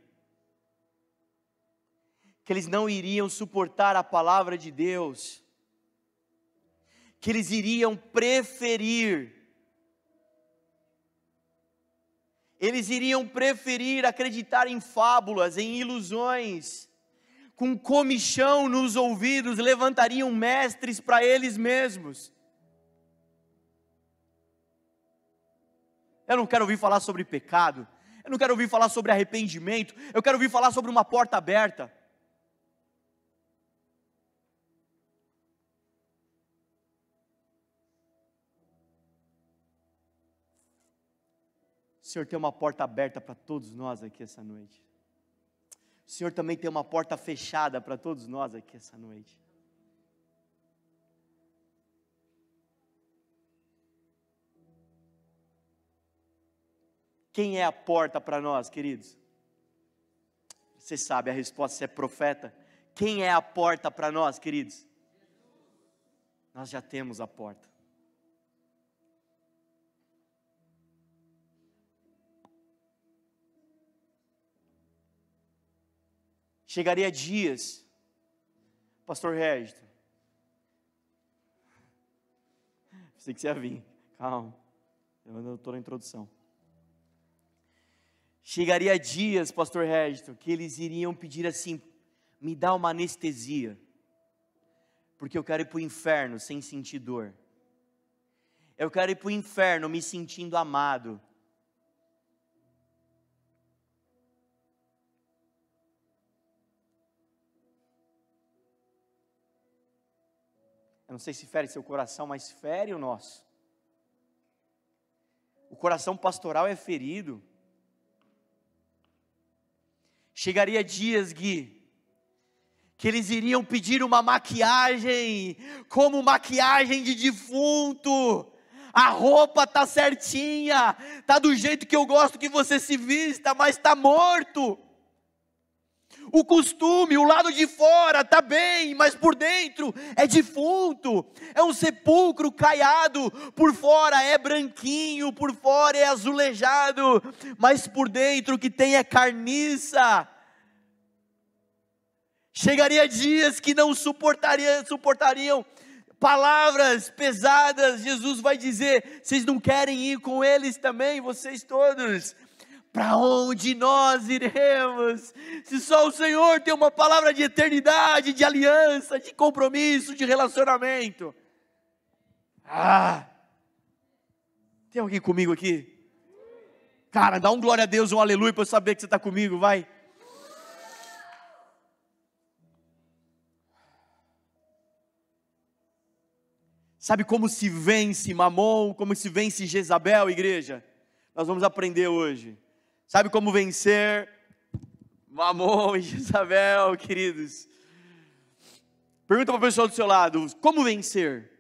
que eles não iriam suportar a palavra de Deus, que eles iriam preferir acreditar em fábulas, em ilusões, com comichão nos ouvidos, levantariam mestres para eles mesmos. Eu não quero ouvir falar sobre pecado, eu não quero ouvir falar sobre arrependimento, eu quero ouvir falar sobre uma porta aberta. O Senhor tem uma porta aberta para todos nós aqui essa noite. O Senhor também tem uma porta fechada para todos nós aqui essa noite. Quem é a porta para nós, queridos? Você sabe a resposta, você é profeta. Quem é a porta para nós, queridos? Nós já temos a porta. Chegaria dias, pastor Régito, sei que você ia vir, calma, eu ainda estou na introdução. Chegaria dias, pastor Régito, que eles iriam pedir assim, me dá uma anestesia, porque eu quero ir para o inferno sem sentir dor, eu quero ir para o inferno me sentindo amado. Eu não sei se fere seu coração, mas fere o nosso. O coração pastoral é ferido. Chegaria dias, Gui, que eles iriam pedir uma maquiagem, como maquiagem de defunto. A roupa tá certinha, tá do jeito que eu gosto que você se vista, mas tá morto. O costume, o lado de fora está bem, mas por dentro é defunto, é um sepulcro caiado, por fora é branquinho, por fora é azulejado, mas por dentro o que tem é carniça. Chegaria dias que não suportariam palavras pesadas, Jesus vai dizer: vocês não querem ir com eles também, vocês todos? Para onde nós iremos? Se só o Senhor tem uma palavra de eternidade, de aliança, de compromisso, de relacionamento. Tem alguém comigo aqui? Cara, dá um glória a Deus, um aleluia, para eu saber que você está comigo, vai. Sabe como se vence Mamon, como se vence Jezabel, igreja? Nós vamos aprender hoje. Sabe como vencer Mamon e Jezabel, queridos? Pergunta para a pessoa do seu lado: como vencer?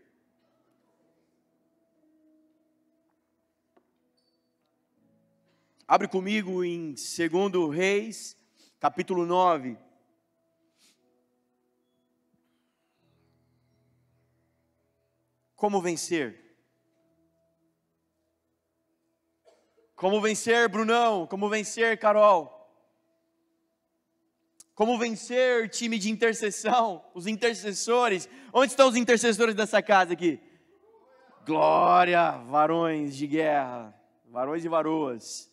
Abre comigo em 2 Reis, capítulo 9. Como vencer? Como vencer, Brunão? Como vencer, Carol? Como vencer, time de intercessão? Os intercessores. Onde estão os intercessores dessa casa aqui? Glória, varões de guerra, varões e varoas.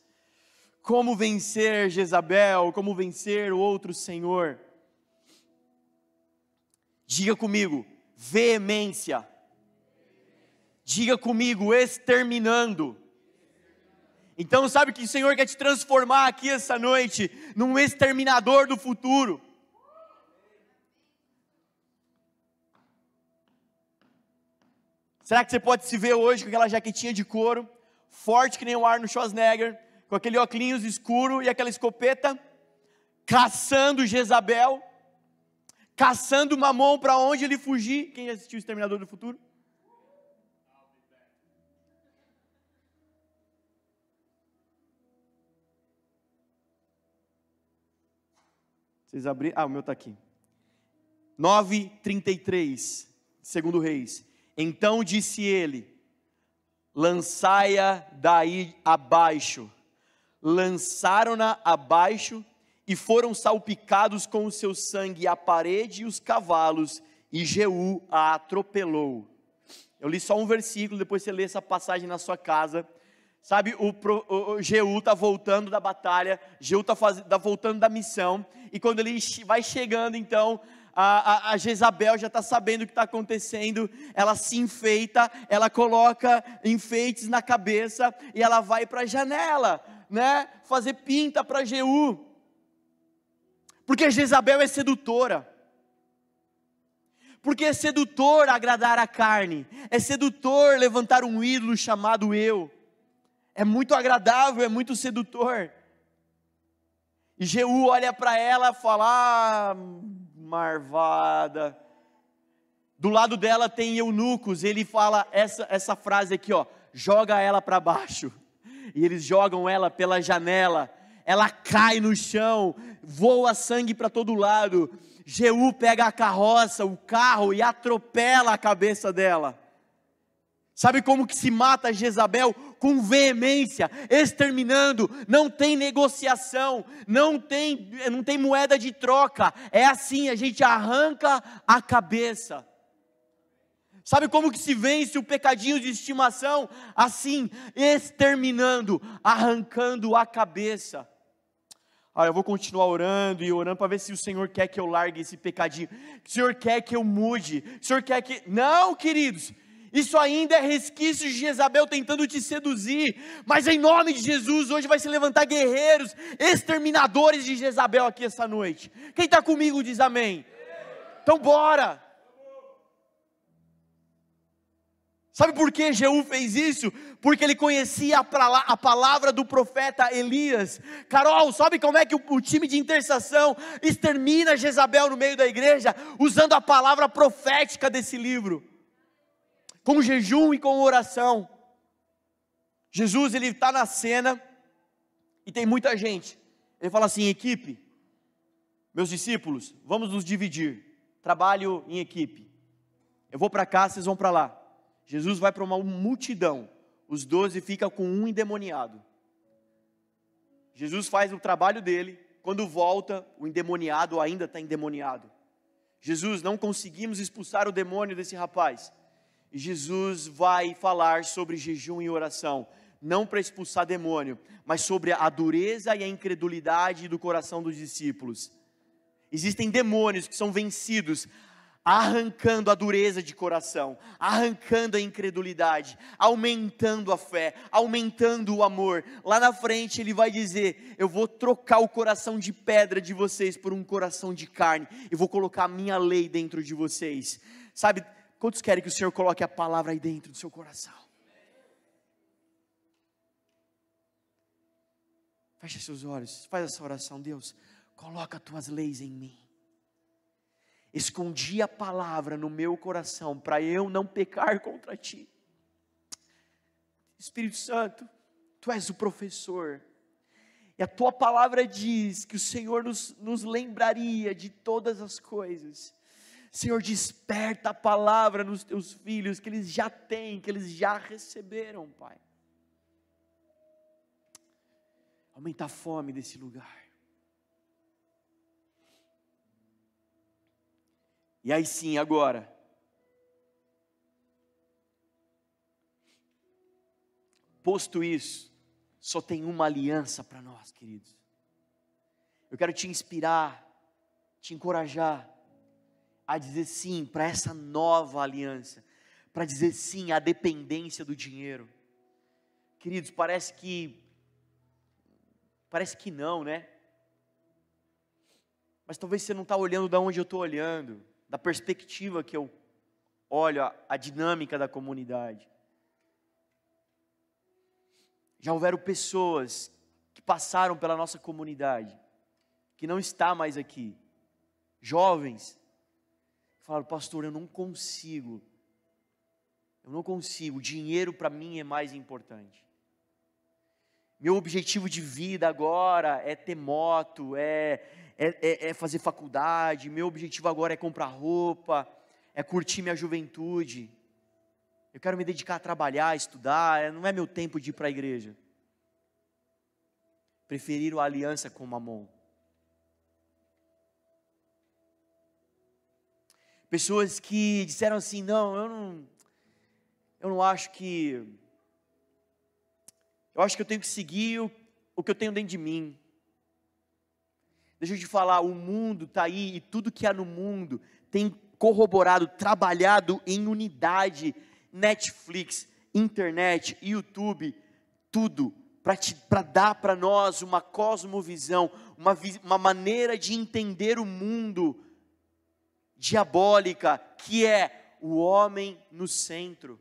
Como vencer Jezabel? Como vencer o outro senhor? Diga comigo: veemência. Diga comigo: exterminando. Então sabe que o Senhor quer te transformar aqui essa noite num exterminador do futuro. Será que você pode se ver hoje com aquela jaquetinha de couro, forte que nem o Arnold Schwarzenegger, com aquele óculos escuro e aquela escopeta, caçando Jezabel, caçando Mamon para onde ele fugir? Quem já assistiu o Exterminador do Futuro? Vocês abriram? O meu está aqui. 9:33, 2 Reis. Então disse ele: lançai-a daí abaixo. Lançaram-na abaixo e foram salpicados com o seu sangue a parede e os cavalos, e Jeú a atropelou. Eu li só um versículo, depois você lê essa passagem na sua casa. Sabe, o Jeú está voltando da batalha, Jeú está voltando da missão, e quando ele vai chegando, então, a Jezabel já está sabendo o que está acontecendo, ela se enfeita, ela coloca enfeites na cabeça, e ela vai para a janela, né, fazer pinta para Jeú, porque Jezabel é sedutora. Porque é sedutor agradar a carne, é sedutor levantar um ídolo chamado eu. É muito agradável, é muito sedutor. E Jeú olha para ela e fala: marvada. Do lado dela tem eunucos, ele fala essa frase aqui, ó: joga ela para baixo. E eles jogam ela pela janela, ela cai no chão, voa sangue para todo lado. Jeú pega a carroça, o carro, e atropela a cabeça dela. Sabe como que se mata Jezabel? Com veemência, exterminando, não tem negociação, não tem moeda de troca, é assim, a gente arranca a cabeça. Sabe como que se vence o pecadinho de estimação? Assim, exterminando, arrancando a cabeça. Eu vou continuar orando e orando para ver se o Senhor quer que eu largue esse pecadinho, o Senhor quer que eu mude, o Senhor quer que... Não, queridos, isso ainda é resquício de Jezabel tentando te seduzir, mas em nome de Jesus, hoje vai se levantar guerreiros, exterminadores de Jezabel aqui essa noite. Quem está comigo diz amém. Então bora. Sabe por que Jeú fez isso? Porque ele conhecia a palavra do profeta Elias. Carol, sabe como é que o time de intercessão extermina Jezabel no meio da igreja? Usando a palavra profética desse livro. Com jejum e com oração. Jesus, ele está na cena e tem muita gente. Ele fala assim: equipe, meus discípulos, vamos nos dividir. Trabalho em equipe. Eu vou para cá, vocês vão para lá. Jesus vai para uma multidão, os 12 ficam com um endemoniado. Jesus faz o trabalho dele, quando volta, o endemoniado ainda está endemoniado. Jesus, não conseguimos expulsar o demônio desse rapaz. E Jesus vai falar sobre jejum e oração, não para expulsar demônio, mas sobre a dureza e a incredulidade do coração dos discípulos. Existem demônios que são vencidos arrancando a dureza de coração, arrancando a incredulidade, aumentando a fé, aumentando o amor. Lá na frente ele vai dizer: eu vou trocar o coração de pedra de vocês por um coração de carne, eu vou colocar a minha lei dentro de vocês. Sabe, quantos querem que o Senhor coloque a palavra aí dentro do seu coração? Fecha seus olhos, faz essa oração. Deus, coloca as tuas leis em mim. Escondi a palavra no meu coração para eu não pecar contra ti. Espírito Santo, tu és o professor, e a tua palavra diz que o Senhor nos lembraria de todas as coisas. Senhor, desperta a palavra nos teus filhos, que eles já têm, que eles já receberam, Pai. Aumenta a fome desse lugar. E aí sim, agora, posto isso, só tem uma aliança para nós, queridos. Eu quero te inspirar, te encorajar a dizer sim para essa nova aliança, para dizer sim à dependência do dinheiro. Queridos, parece que não, né? Mas talvez você não está olhando de onde eu estou olhando, da perspectiva que eu olho a dinâmica da comunidade. Já houveram pessoas que passaram pela nossa comunidade, que não está mais aqui, jovens, que falaram: pastor, eu não consigo, dinheiro para mim é mais importante. Meu objetivo de vida agora é ter moto, é fazer faculdade, meu objetivo agora é comprar roupa, é curtir minha juventude, eu quero me dedicar a trabalhar, a estudar, não é meu tempo de ir para a igreja. Preferiram a aliança com Mamon. Pessoas que disseram assim: não, eu não acho que... Eu acho que eu tenho que seguir o que eu tenho dentro de mim. Deixa eu te falar, o mundo está aí, e tudo que há no mundo tem corroborado, trabalhado em unidade. Netflix, internet, YouTube, tudo, para dar para nós uma cosmovisão, uma maneira de entender o mundo diabólica, que é o homem no centro.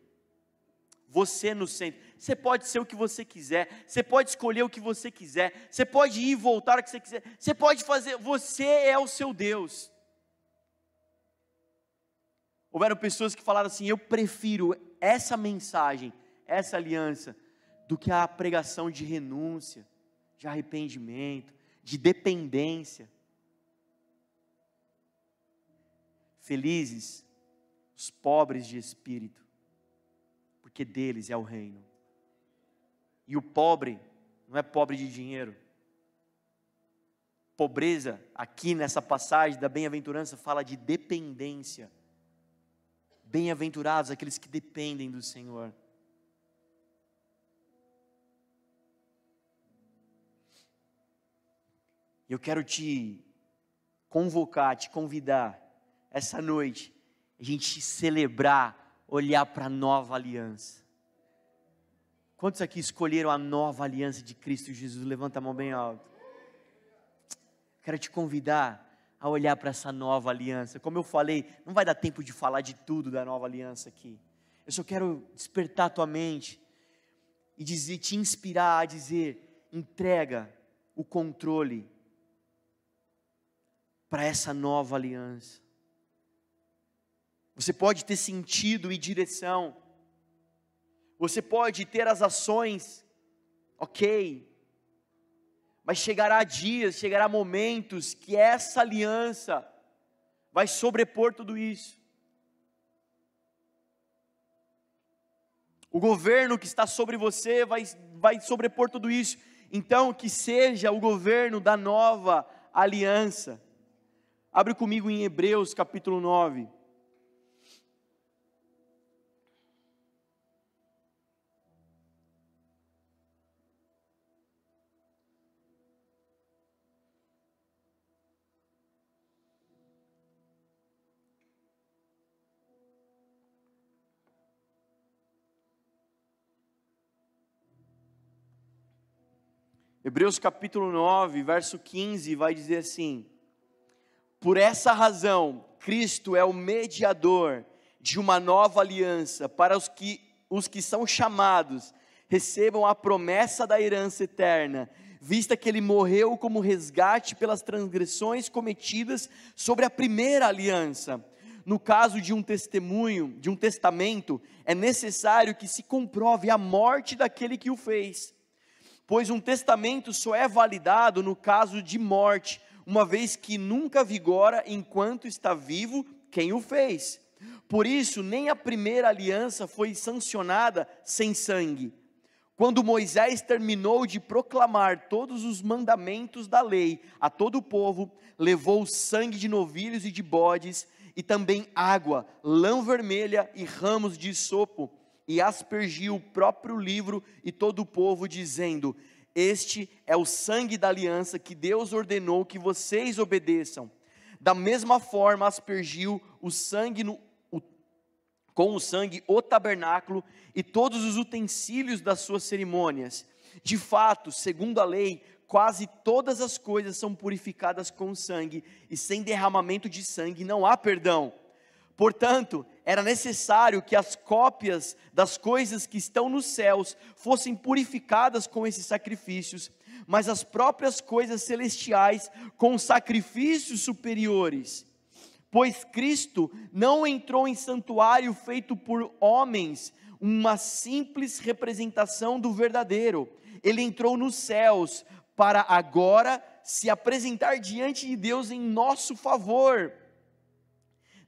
Você no centro. Você pode ser o que você quiser, você pode escolher o que você quiser, você pode ir e voltar o que você quiser, você pode fazer, você é o seu Deus. Houveram pessoas que falaram assim: eu prefiro essa mensagem, essa aliança, do que a pregação de renúncia, de arrependimento, de dependência. Felizes os pobres de espírito, porque deles é o reino. E o pobre não é pobre de dinheiro. Pobreza, aqui nessa passagem da bem-aventurança, fala de dependência. Bem-aventurados aqueles que dependem do Senhor. Eu quero te convocar, te convidar, essa noite, a gente celebrar, olhar para a nova aliança. Quantos aqui escolheram a nova aliança de Cristo Jesus? Levanta a mão bem alto. Quero te convidar a olhar para essa nova aliança. Como eu falei, não vai dar tempo de falar de tudo da nova aliança aqui. Eu só quero despertar a tua mente e te inspirar a dizer: entrega o controle para essa nova aliança. Você pode ter sentido e direção, você pode ter as ações, ok, mas chegará dias, chegará momentos que essa aliança vai sobrepor tudo isso. O governo que está sobre você vai sobrepor tudo isso. Então, que seja o governo da nova aliança. Abre comigo em Hebreus capítulo 9. Hebreus capítulo 9, verso 15, vai dizer assim: por essa razão, Cristo é o mediador de uma nova aliança, para os que são chamados recebam a promessa da herança eterna, vista que ele morreu como resgate pelas transgressões cometidas sobre a primeira aliança. No caso de um testemunho, de um testamento, é necessário que se comprove a morte daquele que o fez, pois um testamento só é validado no caso de morte, uma vez que nunca vigora enquanto está vivo quem o fez. Por isso, nem a primeira aliança foi sancionada sem sangue. Quando Moisés terminou de proclamar todos os mandamentos da lei a todo o povo, levou o sangue de novilhos e de bodes, e também água, lã vermelha e ramos de hisopo, e aspergiu o próprio livro e todo o povo, dizendo: este é o sangue da aliança que Deus ordenou que vocês obedeçam. Da mesma forma aspergiu o sangue com o sangue o tabernáculo e todos os utensílios das suas cerimônias. De fato, segundo a lei, quase todas as coisas são purificadas com sangue, e sem derramamento de sangue não há perdão. Portanto, era necessário que as cópias das coisas que estão nos céus fossem purificadas com esses sacrifícios, mas as próprias coisas celestiais com sacrifícios superiores. Pois Cristo não entrou em santuário feito por homens, uma simples representação do verdadeiro. Ele entrou nos céus para agora se apresentar diante de Deus em nosso favor.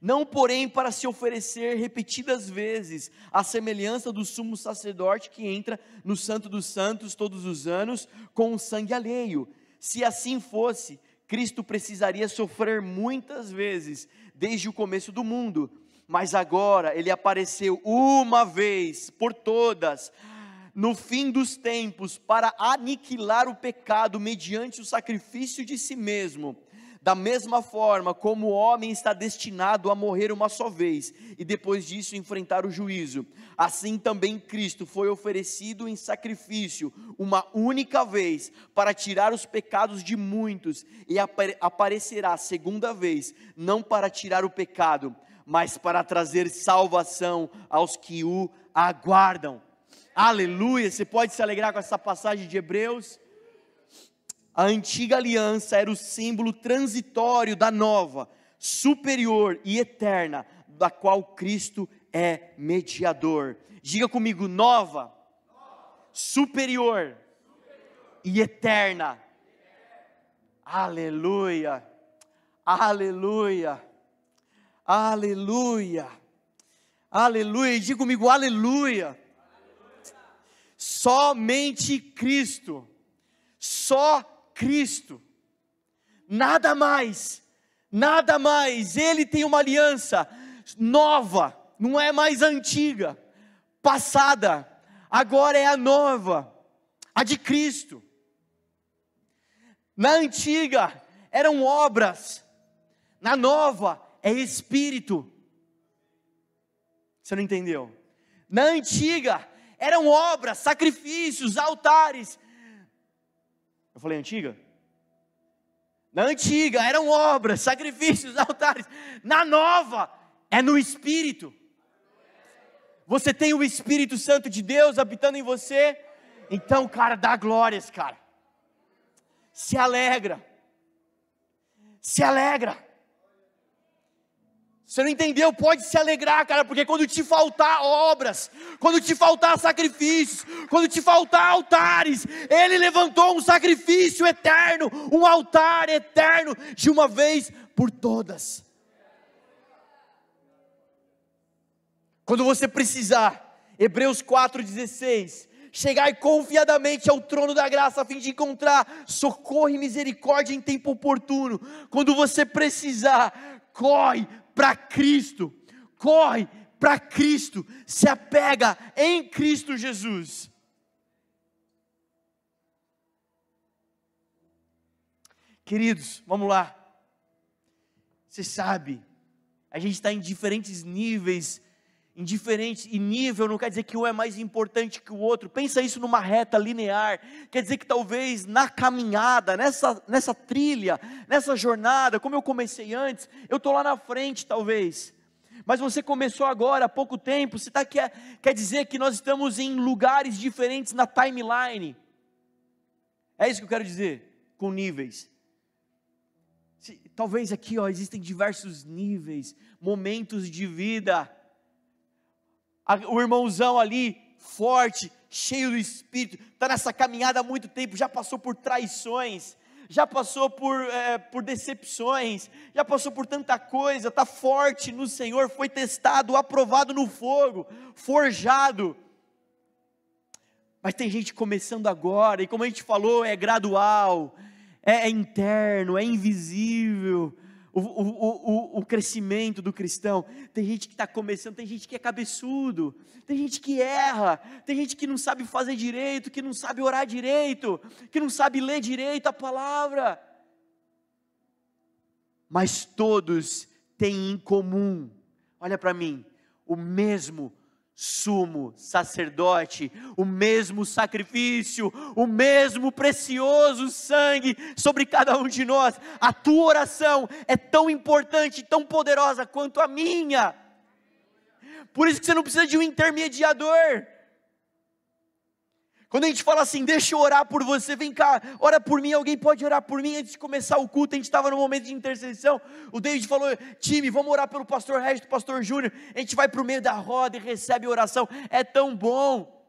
Não, porém, para se oferecer repetidas vezes, à semelhança do sumo sacerdote que entra no Santo dos Santos todos os anos com o sangue alheio. Se assim fosse, Cristo precisaria sofrer muitas vezes desde o começo do mundo, mas agora ele apareceu uma vez por todas, no fim dos tempos, para aniquilar o pecado mediante o sacrifício de si mesmo. Da mesma forma como o homem está destinado a morrer uma só vez, e depois disso enfrentar o juízo, assim também Cristo foi oferecido em sacrifício, uma única vez, para tirar os pecados de muitos, e aparecerá segunda vez, não para tirar o pecado, mas para trazer salvação aos que o aguardam. Aleluia! Você pode se alegrar com essa passagem de Hebreus? A antiga aliança era o símbolo transitório da nova, superior e eterna, da qual Cristo é mediador. Diga comigo: nova, superior e eterna. Aleluia, aleluia, aleluia, aleluia. Diga comigo: aleluia. Somente Cristo, só Cristo, nada mais, ele tem uma aliança nova, não é mais antiga, passada, agora é a nova, a de Cristo. Na antiga eram obras, na nova é Espírito. Você não entendeu? Na antiga eram obras, sacrifícios, altares. Eu falei antiga? Na antiga eram obras, sacrifícios, altares. Na nova é no Espírito. Você tem o Espírito Santo de Deus habitando em você. Então, cara, dá glórias, cara. Se alegra. Se alegra. Você não entendeu? Pode se alegrar, cara, porque quando te faltar obras, quando te faltar sacrifícios, quando te faltar altares, Ele levantou um sacrifício eterno, um altar eterno, de uma vez por todas. Quando você precisar, Hebreus 4,16, chegai confiadamente ao trono da graça, a fim de encontrar socorro e misericórdia em tempo oportuno. Quando você precisar, corre para Cristo, corre para Cristo, se apega em Cristo Jesus. Queridos, vamos lá. Você sabe, a gente está em diferentes níveis em diferentes, e nível não quer dizer que um é mais importante que o outro. Pensa isso numa reta linear, quer dizer que talvez na caminhada, nessa trilha, nessa jornada, como eu comecei antes, eu estou lá na frente talvez, mas você começou agora há pouco tempo, quer dizer que nós estamos em lugares diferentes na timeline, é isso que eu quero dizer, com níveis. Talvez aqui existem diversos níveis, momentos de vida. O irmãozão ali, forte, cheio do Espírito, está nessa caminhada há muito tempo, já passou por traições, já passou por decepções, já passou por tanta coisa, está forte no Senhor, foi testado, aprovado no fogo, forjado. Mas tem gente começando agora, e como a gente falou, é gradual, é interno, é invisível, o crescimento do cristão. Tem gente que está começando, tem gente que é cabeçudo, tem gente que erra, tem gente que não sabe fazer direito, que não sabe orar direito, que não sabe ler direito a palavra, mas todos têm em comum, olha para mim, o mesmo sumo sacerdote, o mesmo sacrifício, o mesmo precioso sangue sobre cada um de nós. A tua oração é tão importante, tão poderosa quanto a minha. Por isso que você não precisa de um intermediador. Quando a gente fala assim, deixa eu orar por você, vem cá, ora por mim, alguém pode orar por mim? Antes de começar o culto, a gente estava no momento de intercessão, o David falou, time, vamos orar pelo pastor Regis, pastor Júnior, a gente vai para o meio da roda e recebe oração, é tão bom.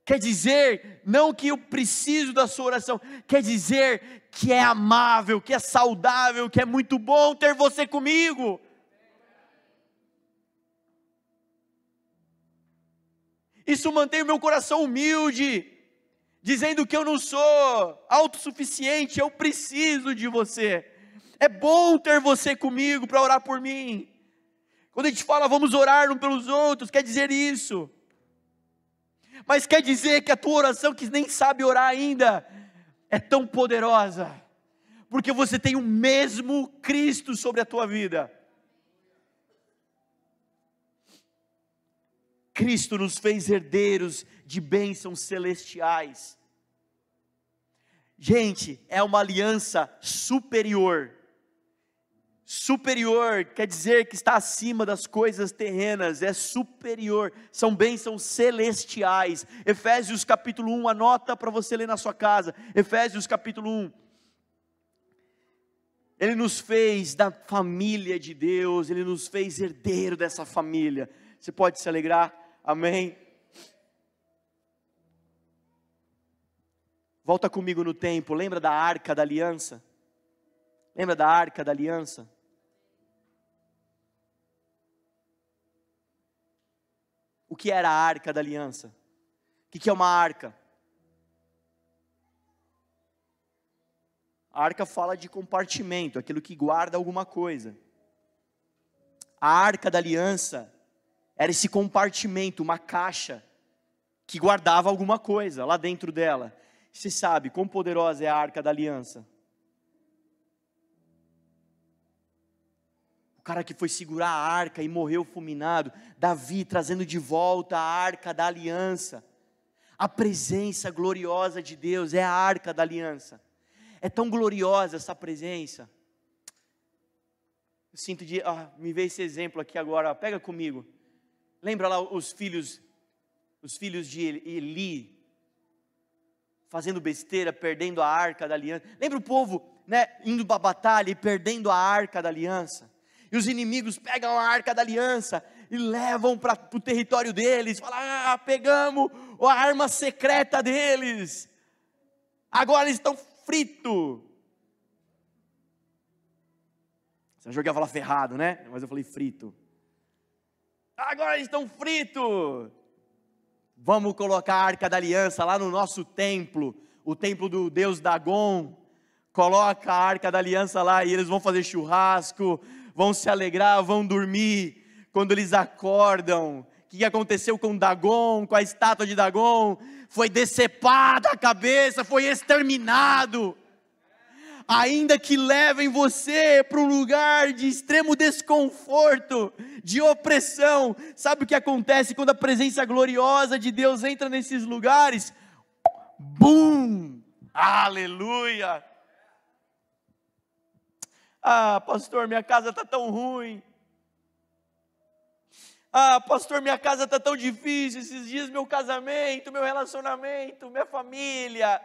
Quer dizer, não que eu preciso da sua oração, quer dizer que é amável, que é saudável, que é muito bom ter você comigo. Isso mantém o meu coração humilde, dizendo que eu não sou autossuficiente, eu preciso de você. É bom ter você comigo para orar por mim. Quando a gente fala vamos orar uns pelos outros, quer dizer isso. Mas quer dizer que a tua oração, que nem sabe orar ainda, é tão poderosa, porque você tem o mesmo Cristo sobre a tua vida. Cristo nos fez herdeiros de bênçãos celestiais. Gente, é uma aliança superior. Superior quer dizer que está acima das coisas terrenas, é superior, são bênçãos celestiais. Efésios capítulo 1, anota para você ler na sua casa. Efésios capítulo 1. Ele nos fez da família de Deus, Ele nos fez herdeiro dessa família. Você pode se alegrar? Amém? Volta comigo no tempo, lembra da Arca da Aliança? Lembra da Arca da Aliança? O que era a Arca da Aliança? O que é uma arca? A arca fala de compartimento, aquilo que guarda alguma coisa. A Arca da Aliança era esse compartimento, uma caixa, que guardava alguma coisa lá dentro dela. Você sabe quão poderosa é a Arca da Aliança? O cara que foi segurar a arca e morreu fulminado, Davi trazendo de volta a Arca da Aliança. A presença gloriosa de Deus é a Arca da Aliança. É tão gloriosa essa presença. Eu sinto me veio esse exemplo aqui agora, pega comigo. Lembra lá os filhos de Eli, fazendo besteira, perdendo a Arca da Aliança. Lembra o povo, indo para a batalha e perdendo a Arca da Aliança. E os inimigos pegam a Arca da Aliança e levam para o território deles. Falam, pegamos a arma secreta deles. Agora eles estão fritos. Você achou que ia falar ferrado, né? Mas eu falei frito. Agora eles estão fritos. Vamos colocar a Arca da Aliança lá no nosso templo, o templo do Deus Dagon. Coloca a Arca da Aliança lá e eles vão fazer churrasco, vão se alegrar, vão dormir. Quando eles acordam, o que aconteceu com Dagon, com a estátua de Dagon? Foi decepada a cabeça, foi exterminado. ainda que levem você para um lugar de extremo desconforto, de opressão. Sabe o que acontece quando a presença gloriosa de Deus entra nesses lugares? Bum! Aleluia! Ah, pastor, minha casa está tão ruim. Ah, pastor, minha casa está tão difícil. Esses dias meu casamento, meu relacionamento, minha família.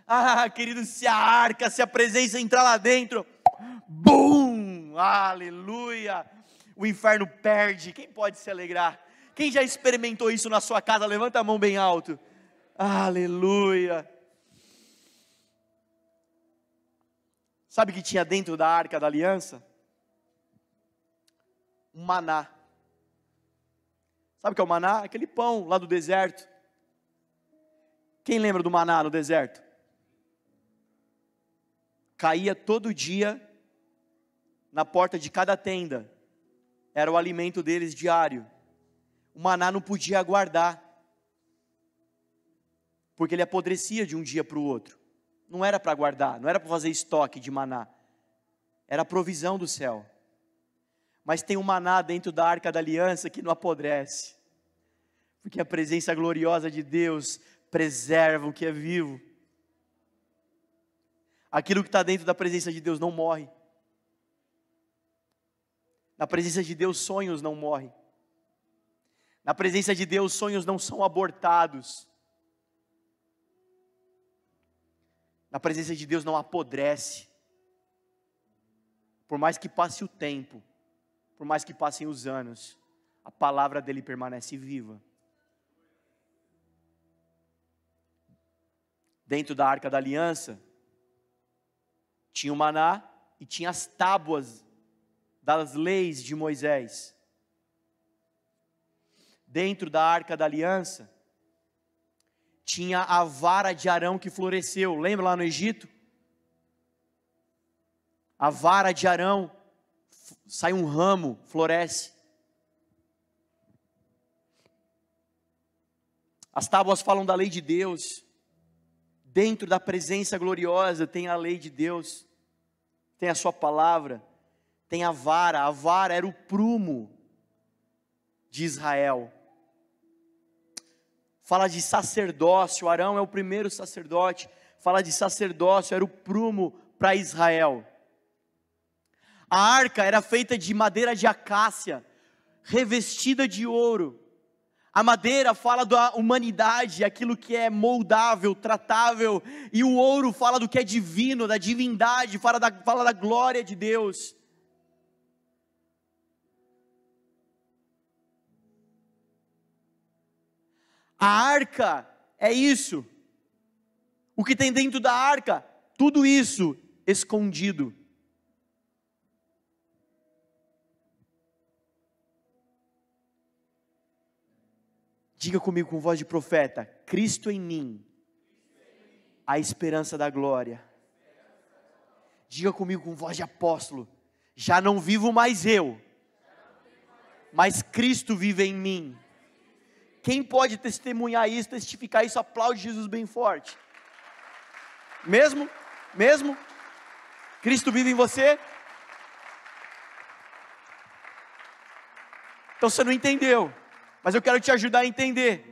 Ah, querido, se a presença entrar lá dentro, bum! Aleluia! O inferno perde. Quem pode se alegrar? Quem já experimentou isso na sua casa? Levanta a mão bem alto. Aleluia! Sabe o que tinha dentro da Arca da Aliança? Um maná. Sabe o que é o maná? Aquele pão lá do deserto. Quem lembra do maná no deserto? Caía todo dia na porta de cada tenda. Era o alimento deles diário. O maná não podia aguardar, porque ele apodrecia de um dia para o outro. Não era para guardar, não era para fazer estoque de maná. Era a provisão do céu. Mas tem um maná dentro da Arca da Aliança que não apodrece, porque a presença gloriosa de Deus preserva o que é vivo. Aquilo que está dentro da presença de Deus não morre. Na presença de Deus, sonhos não morrem. Na presença de Deus, sonhos não são abortados. Na presença de Deus não apodrece. Por mais que passe o tempo, por mais que passem os anos, a palavra dele permanece viva. Dentro da Arca da Aliança, tinha o maná e tinha as tábuas das leis de Moisés. Dentro da Arca da Aliança, tinha a vara de Arão que floresceu. Lembra lá no Egito? A vara de Arão, sai um ramo, floresce. As tábuas falam da lei de Deus. Dentro da presença gloriosa tem a lei de Deus, tem a sua palavra, tem a vara era o prumo de Israel. Fala de sacerdócio, Arão é o primeiro sacerdote, fala de sacerdócio, era o prumo para Israel. A arca era feita de madeira de acácia, revestida de ouro. A madeira fala da humanidade, aquilo que é moldável, tratável, e o ouro fala do que é divino, da divindade, fala da glória de Deus. A arca é isso. O que tem dentro da arca, tudo isso escondido. Diga comigo com voz de profeta: Cristo em mim, a esperança da glória. Diga comigo com voz de apóstolo: já não vivo mais eu, mas Cristo vive em mim. Quem pode testemunhar isso, testificar isso? Aplaude Jesus bem forte. Mesmo? Cristo vive em você? Então você não entendeu, mas eu quero te ajudar a entender.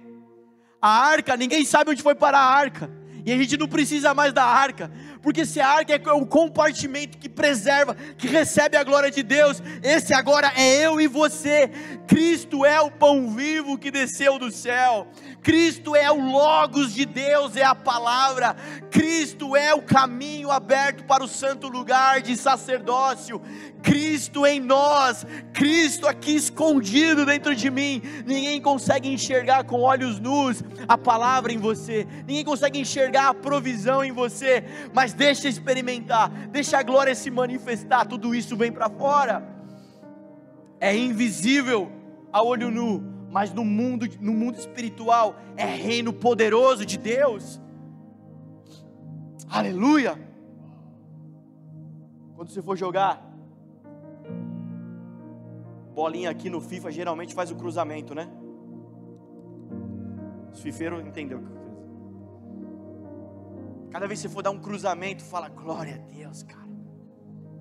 A arca, ninguém sabe onde foi parar a arca, e a gente não precisa mais da arca, porque se a arca é o compartimento que preserva, que recebe a glória de Deus, esse agora é eu e você. Cristo é o pão vivo que desceu do céu, Cristo é o Logos de Deus, é a palavra, Cristo é o caminho aberto para o santo lugar de sacerdócio, Cristo em nós, Cristo aqui escondido dentro de mim. Ninguém consegue enxergar com olhos nus a palavra em você, ninguém consegue enxergar a provisão em você, mas deixa experimentar, deixa a glória se manifestar, tudo isso vem para fora. É invisível a olho nu, mas no mundo espiritual é reino poderoso de Deus. Aleluia. Quando você for jogar bolinha aqui no FIFA, geralmente faz o cruzamento, né? Os fifeiros entenderam. Cada vez que você for dar um cruzamento, fala: glória a Deus, cara.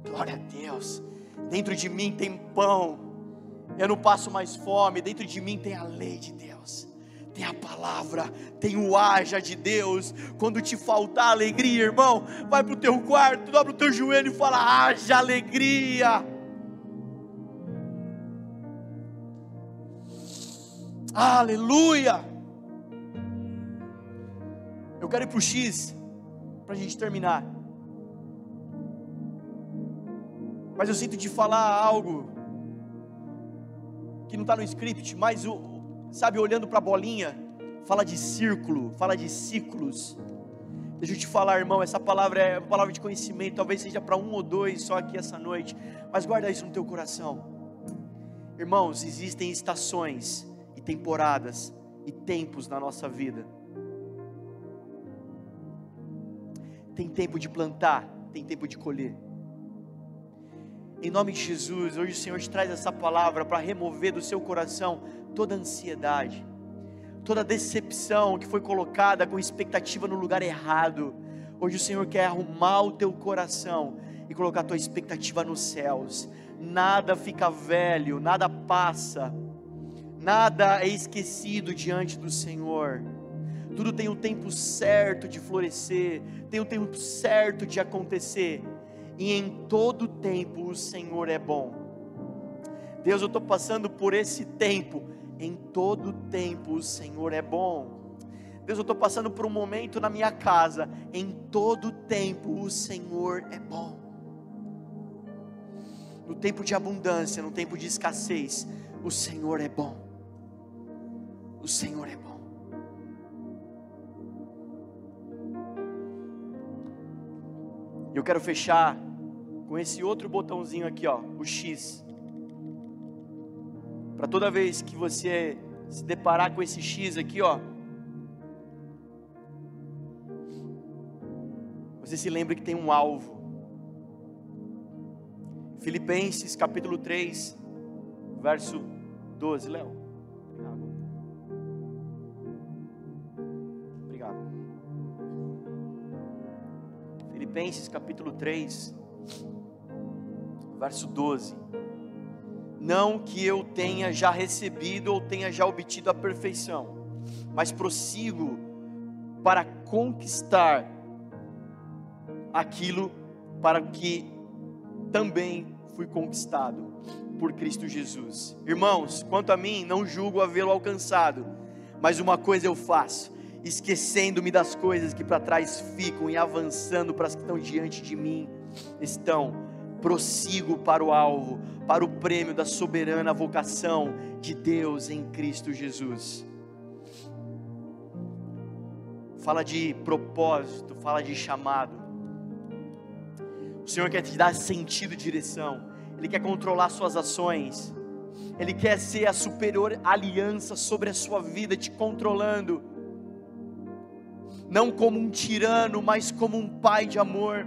Glória a Deus. Dentro de mim tem pão. Eu não passo mais fome. Dentro de mim tem a lei de Deus. Tem a palavra. Tem o haja de Deus. Quando te faltar alegria, irmão, vai para o teu quarto, dobra o teu joelho e fala: haja alegria. Aleluia. Eu quero ir para o X, para a gente terminar. Mas eu sinto de falar algo que não está no script, mas sabe, olhando para a bolinha, fala de círculo, fala de ciclos. Deixa eu te falar, irmão, essa palavra é uma palavra de conhecimento, talvez seja para um ou dois só aqui essa noite, mas guarda isso no teu coração. Irmãos, existem estações e temporadas e tempos na nossa vida. Tem tempo de plantar, tem tempo de colher. Em nome de Jesus, hoje o Senhor te traz essa palavra para remover do seu coração toda ansiedade, toda decepção que foi colocada com expectativa no lugar errado. Hoje o Senhor quer arrumar o teu coração e colocar a tua expectativa nos céus. Nada fica velho, nada passa, nada é esquecido diante do Senhor. Tudo tem o tempo certo de florescer, tem o tempo certo de acontecer, e em todo tempo o Senhor é bom. Deus, eu estou passando por esse tempo, em todo tempo o Senhor é bom. Deus, eu estou passando por um momento na minha casa, em todo tempo o Senhor é bom. No tempo de abundância, no tempo de escassez, o Senhor é bom. O Senhor é bom. Eu quero fechar com esse outro botãozinho aqui, ó, o X. Para toda vez que você se deparar com esse X aqui, ó, você se lembra que tem um alvo. Filipenses capítulo 3, verso 12, Léo. Obrigado. Filipenses capítulo 3, verso 12. Não que eu tenha já recebido ou tenha já obtido a perfeição, mas prossigo para conquistar aquilo para que também fui conquistado por Cristo Jesus. Irmãos, quanto a mim, não julgo havê-lo alcançado, mas uma coisa eu faço, esquecendo-me das coisas que para trás ficam e avançando para as que estão diante de mim, prossigo para o alvo, para o prêmio da soberana vocação de Deus em Cristo Jesus. Fala de propósito, fala de chamado. O Senhor quer te dar sentido e direção. Ele quer controlar suas ações. Ele quer ser a superior aliança sobre a sua vida, te controlando. Não como um tirano, mas como um pai de amor.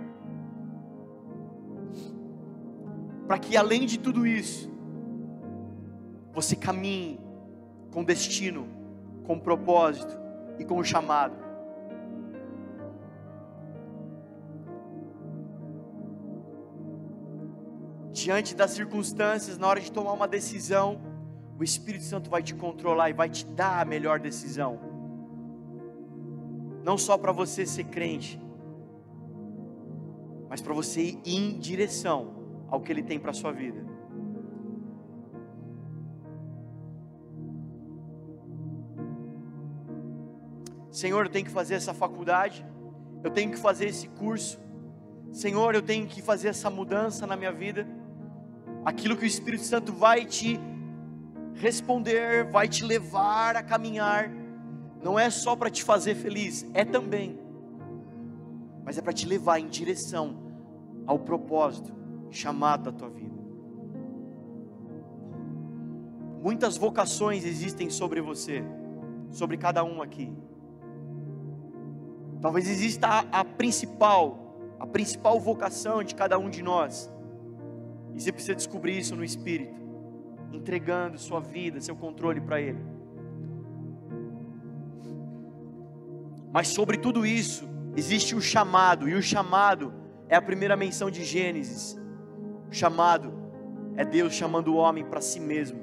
Para que além de tudo isso, você caminhe com destino, com propósito e com chamado. Diante das circunstâncias, na hora de tomar uma decisão, o Espírito Santo vai te controlar e vai te dar a melhor decisão. Não só para você ser crente, mas para você ir em direção ao que Ele tem para a sua vida. Senhor, eu tenho que fazer essa faculdade, eu tenho que fazer esse curso, Senhor, eu tenho que fazer essa mudança na minha vida. Aquilo que o Espírito Santo vai te responder, vai te levar a caminhar, não é só para te fazer feliz, é também, mas é para te levar em direção ao propósito, chamado da tua vida. Muitas vocações existem sobre você, sobre cada um aqui. Talvez exista a principal vocação de cada um de nós. E você precisa descobrir isso no Espírito, entregando sua vida, seu controle para Ele. Mas sobre tudo isso, Existe o chamado, e o chamado é a primeira menção de Gênesis. O chamado é Deus chamando o homem para si mesmo.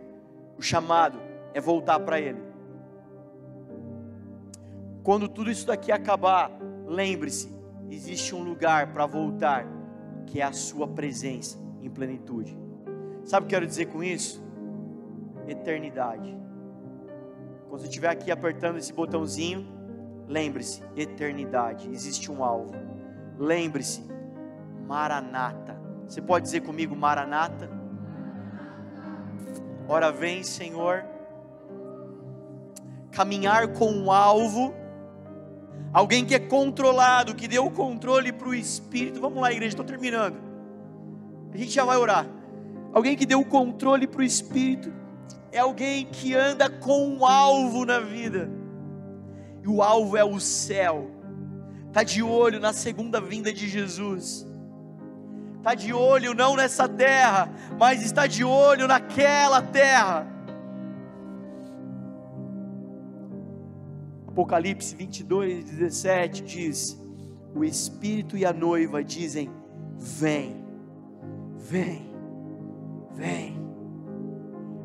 O chamado é voltar para Ele. Quando tudo isso daqui acabar, lembre-se, existe um lugar para voltar, que é a sua presença em plenitude. Sabe o que eu quero dizer com isso? Eternidade. Quando você estiver aqui apertando esse botãozinho, lembre-se, eternidade, existe um alvo. Lembre-se, Maranata. Você pode dizer comigo, Maranata? Ora vem, Senhor. Caminhar com um alvo. Alguém que é controlado, que deu o controle para o Espírito. Vamos lá, igreja, estou terminando. A gente já vai orar. Alguém que deu o controle para o Espírito. É alguém que anda com um alvo na vida. E o alvo é o céu. Está de olho na segunda vinda de Jesus. Está de olho não nessa terra, mas está de olho naquela terra. Apocalipse 22:17 diz: o Espírito e a noiva dizem: vem, vem, vem.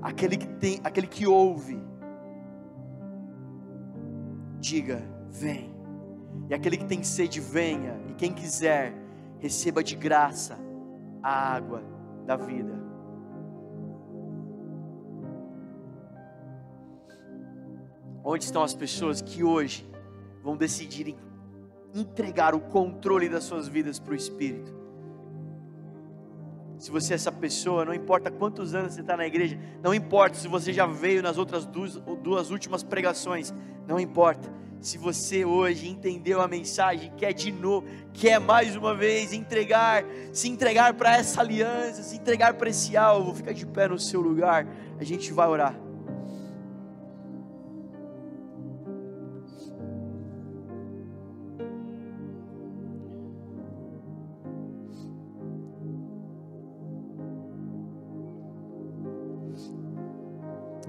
Aquele que ouve, diga: vem. E aquele que tem sede, venha. E quem quiser, receba de graça a água da vida. Onde estão as pessoas que hoje vão decidir entregar o controle das suas vidas para o Espírito? Se você é essa pessoa, não importa quantos anos você está na igreja, não importa se você já veio nas outras duas últimas pregações, não importa. Se você hoje entendeu a mensagem, quer de novo, quer mais uma vez se entregar para essa aliança, se entregar para esse alvo, fica de pé no seu lugar, a gente vai orar.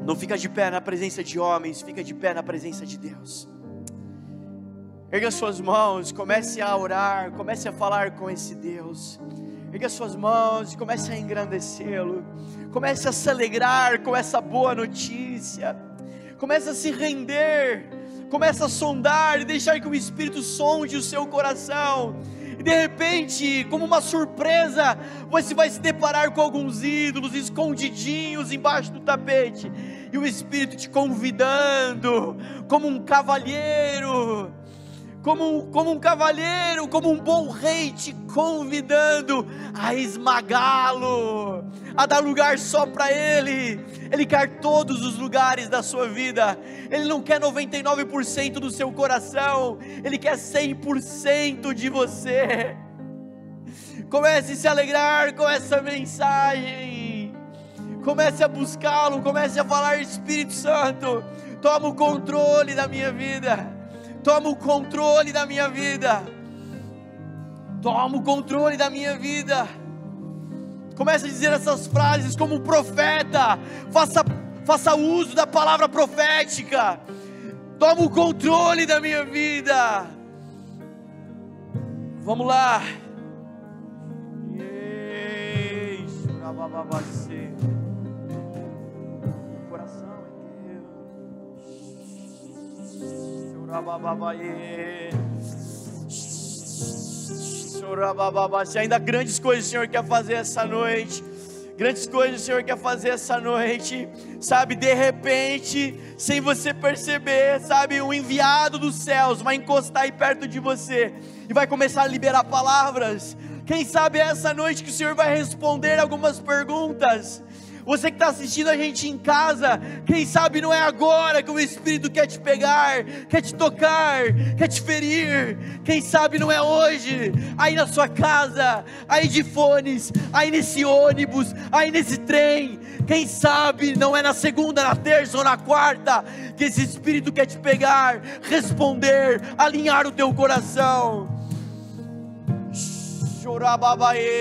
Não fica de pé na presença de homens, fica de pé na presença de Deus. Erga suas mãos, comece a orar, comece a falar com esse Deus. Erga suas mãos e comece a engrandecê-lo. Comece a se alegrar com essa boa notícia. Comece a se render. Comece a sondar e deixar que o Espírito sonde o seu coração. E de repente, como uma surpresa, você vai se deparar com alguns ídolos escondidinhos embaixo do tapete. E o Espírito te convidando, como um cavalheiro, como um bom rei te convidando a esmagá-lo, a dar lugar só para Ele. Ele quer todos os lugares da sua vida. Ele não quer 99% do seu coração, Ele quer 100% de você. Comece a se alegrar com essa mensagem, comece a buscá-lo, comece a falar: Espírito Santo, toma o controle da minha vida. Toma o controle da minha vida. Toma o controle da minha vida. Comece a dizer essas frases como um profeta. Faça uso da palavra profética. Toma o controle da minha vida. Vamos lá. O coração é Se ainda grandes coisas o Senhor quer fazer essa noite, grandes coisas o Senhor quer fazer essa noite, sabe, de repente, sem você perceber, sabe, um enviado dos céus vai encostar aí perto de você e vai começar a liberar palavras. Quem sabe é essa noite que o Senhor vai responder algumas perguntas. Você que está assistindo a gente em casa, quem sabe não é agora que o Espírito quer te pegar, quer te tocar, quer te ferir. Quem sabe não é hoje, aí na sua casa, aí de fones, aí nesse ônibus, aí nesse trem. Quem sabe não é na segunda, na terça ou na quarta que esse Espírito quer te pegar, responder, alinhar o teu coração.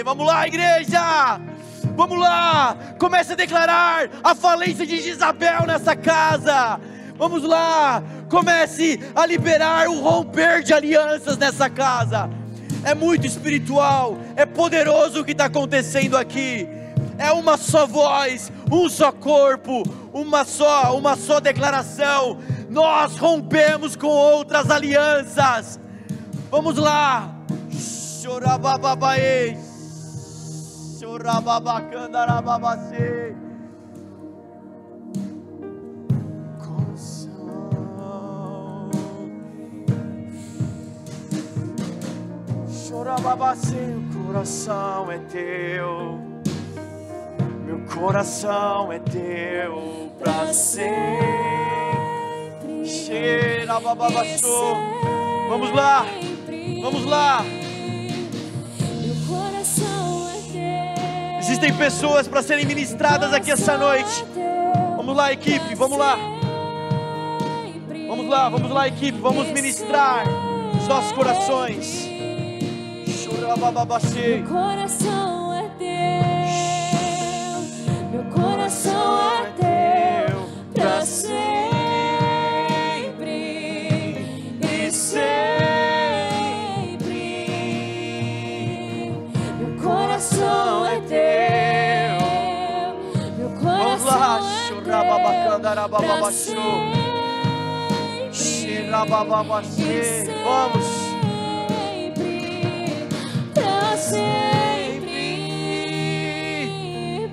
Vamos lá, igreja! Vamos lá, comece a declarar a falência de Jezabel nessa casa. Vamos lá, Comece a liberar o romper de alianças nessa casa. É muito espiritual, é poderoso o que está acontecendo aqui. É uma só voz, um só corpo, uma só declaração. Nós rompemos com outras alianças. Vamos lá. Chorabababaê, chorababacandarababacê. Chorababacê, o coração é teu, meu coração é teu pra sempre. Cheirabababaçô. Vamos lá, vamos lá. Meu coração é teu. Existem pessoas para serem ministradas aqui essa noite. Vamos lá, equipe, vamos lá. Vamos lá, equipe, vamos ministrar os nossos corações. Meu coração é teu, meu coração é teu, pra sempre e sempre. Meu coração é teu, meu coração é teu, pra sempre. Vamos.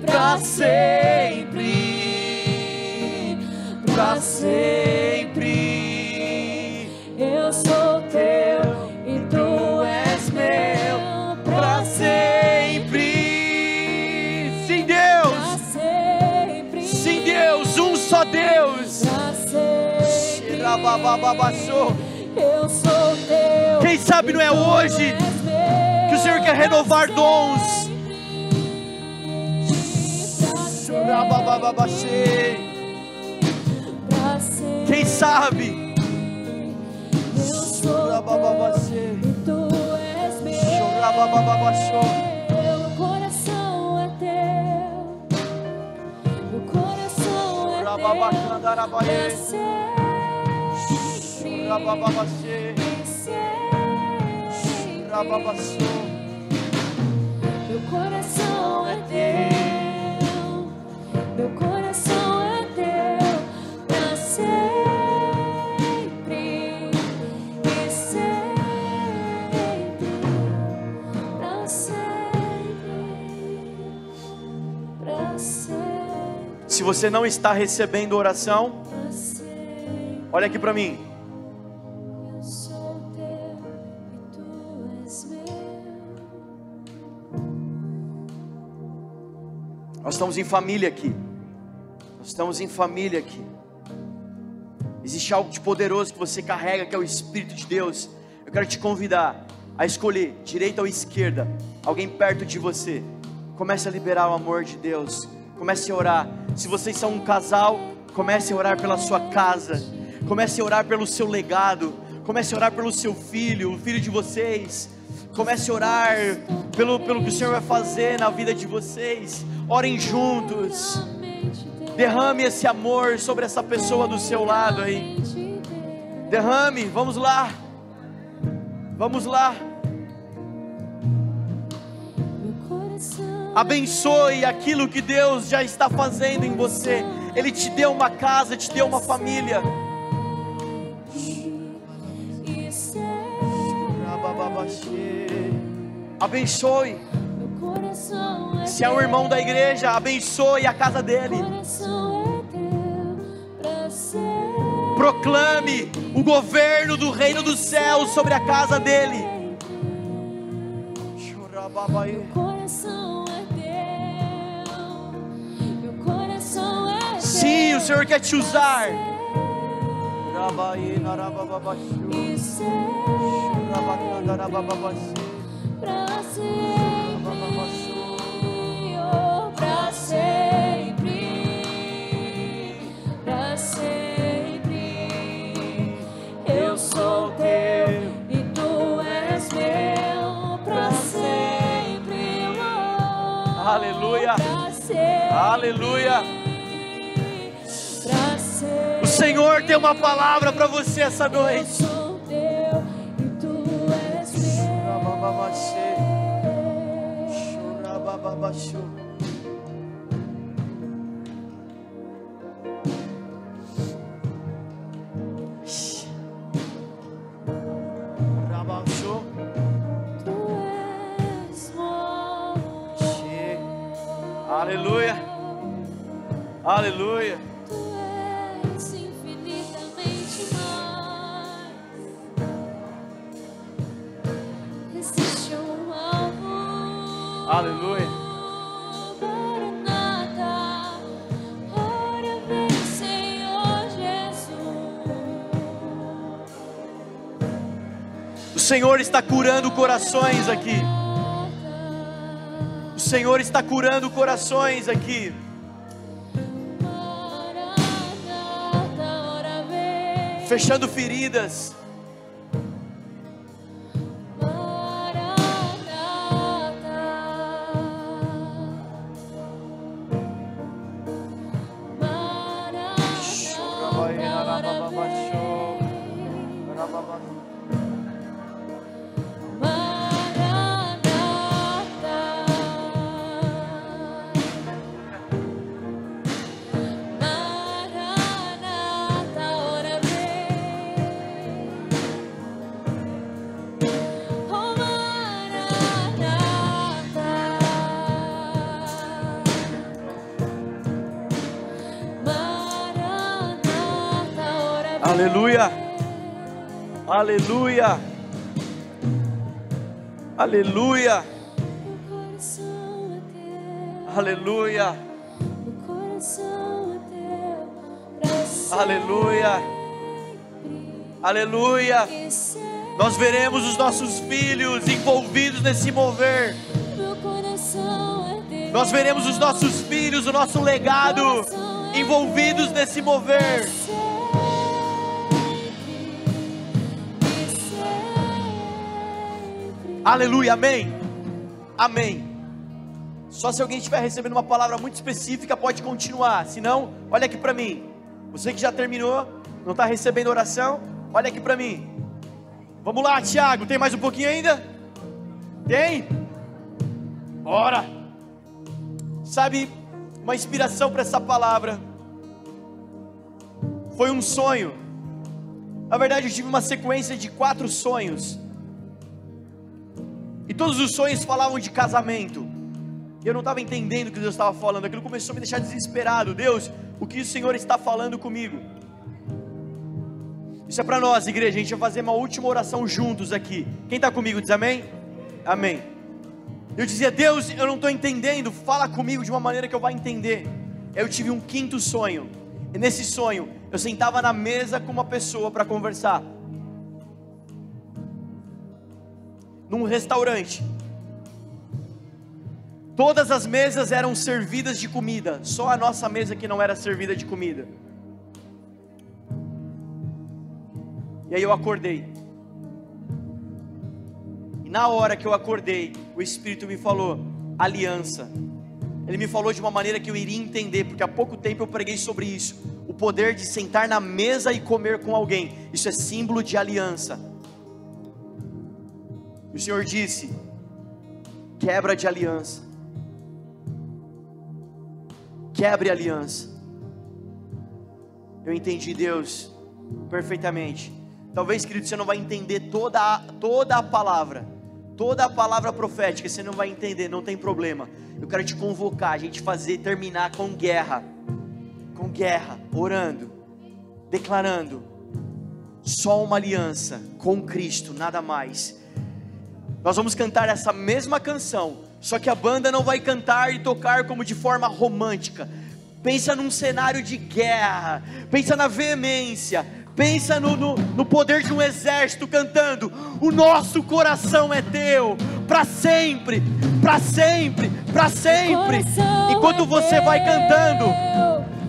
Pra sempre, pra sempre, eu sou teu e tu és meu, pra sempre. Sim, Deus, sim, Deus, um só Deus. Eu sou teu. Quem sabe não é hoje que o Senhor quer renovar dons. Quem sabe? Eu sou teu e tu és meu. Meu coração é teu. Meu coração é teu. Pra sempre. Meu coração é teu, meu coração é teu, pra sempre e sempre, pra sempre, pra sempre. Se você não está recebendo oração, olha aqui para mim. Eu sou teu e tu és meu. Nós estamos em família aqui. Nós estamos em família aqui. Existe algo de poderoso que você carrega, que é o Espírito de Deus. Eu quero te convidar a escolher, direita ou esquerda, alguém perto de você. Comece a liberar o amor de Deus. Comece a orar. Se vocês são um casal, comece a orar pela sua casa. Comece a orar pelo seu legado. Comece a orar pelo seu filho, o filho de vocês. Comece a orar pelo que o Senhor vai fazer na vida de vocês. Orem juntos. Derrame esse amor sobre essa pessoa do seu lado aí. Derrame, vamos lá. Vamos lá. Abençoe aquilo que Deus já está fazendo em você. Ele te deu uma casa, te deu uma família. Abençoe. Se é um irmão da igreja, abençoe a casa dele. Proclame o governo do reino dos céus sobre a casa dele. Sim, o Senhor quer te usar. Pra sempre, pra sempre, eu sou teu e tu és meu, pra sempre, Aleluia, pra sempre, aleluia. pra sempre. Senhor tem uma palavra para você essa Eu noite. sou teu e tu és meu. Tu és Aleluia, aleluia. Tu és infinitamente mais. Existe um alvo. Aleluia. Maranata, ora vem, Senhor Jesus. O Senhor está curando corações aqui. O Senhor está curando corações aqui. Fechando feridas. Aleluia, aleluia, aleluia, aleluia, aleluia, aleluia. Nós veremos os nossos filhos envolvidos nesse mover. Nós veremos os nossos filhos, o nosso legado envolvidos nesse mover. Aleluia, amém, amém. Só se alguém estiver recebendo uma palavra muito específica pode continuar, senão, olha aqui para mim. Você que já terminou, não está recebendo oração, olha aqui para mim. Vamos lá, Tiago, tem mais um pouquinho ainda? Tem? Bora. Sabe, uma inspiração para essa palavra foi um sonho. Na verdade eu tive uma sequência de 4 sonhos. E todos os sonhos falavam de casamento. E eu não estava entendendo o que Deus estava falando. Aquilo começou a me deixar desesperado. Deus, o que o Senhor está falando comigo? Isso é para nós, igreja. A gente vai fazer uma última oração juntos aqui. Quem está comigo diz amém? Amém. Eu dizia, Deus, eu não estou entendendo. Fala comigo de uma maneira que eu vá entender. Eu tive um 5º sonho. E nesse sonho, eu sentava na mesa com uma pessoa para conversar. Num restaurante. Todas as mesas eram servidas de comida, só a nossa mesa que não era servida de comida. E aí eu acordei. E na hora que eu acordei, o Espírito me falou, aliança. Ele me falou de uma maneira que eu iria entender, porque há pouco tempo eu preguei sobre isso. O poder de sentar na mesa e comer com alguém, isso é símbolo de aliança. E o Senhor disse, quebra de aliança. Quebre a aliança. Eu entendi, Deus, perfeitamente. Talvez, querido, você não vai entender toda a palavra profética, você não vai entender, não tem problema. Eu quero te convocar, a gente terminar com guerra, orando, declarando, só uma aliança com Cristo, nada mais. Nós vamos cantar essa mesma canção, só que a banda não vai cantar e tocar como de forma romântica. Pensa num cenário de guerra, pensa na veemência, pensa no poder de um exército cantando, o nosso coração é teu, para sempre, para sempre, para sempre. Enquanto você vai cantando,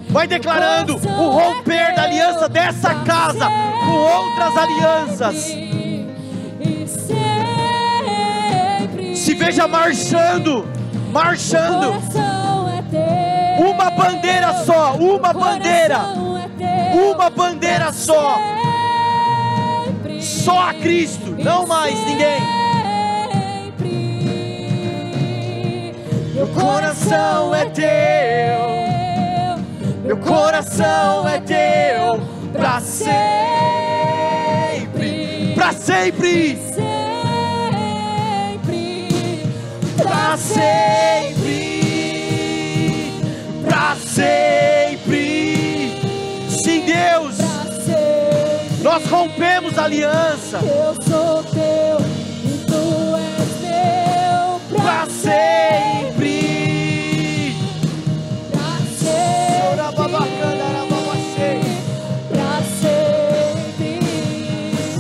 vai declarando o romper da aliança dessa casa com outras alianças. Se veja marchando, uma bandeira só, uma bandeira, teu. Uma bandeira só. Sempre. Só a Cristo, não mais ninguém. Meu coração é teu. Meu coração é teu. Pra sempre. Pra sempre. Pra sempre. Pra sempre. Sim, Deus. Nós rompemos a aliança. Eu sou teu e tu és meu. Pra sempre. Pra sempre.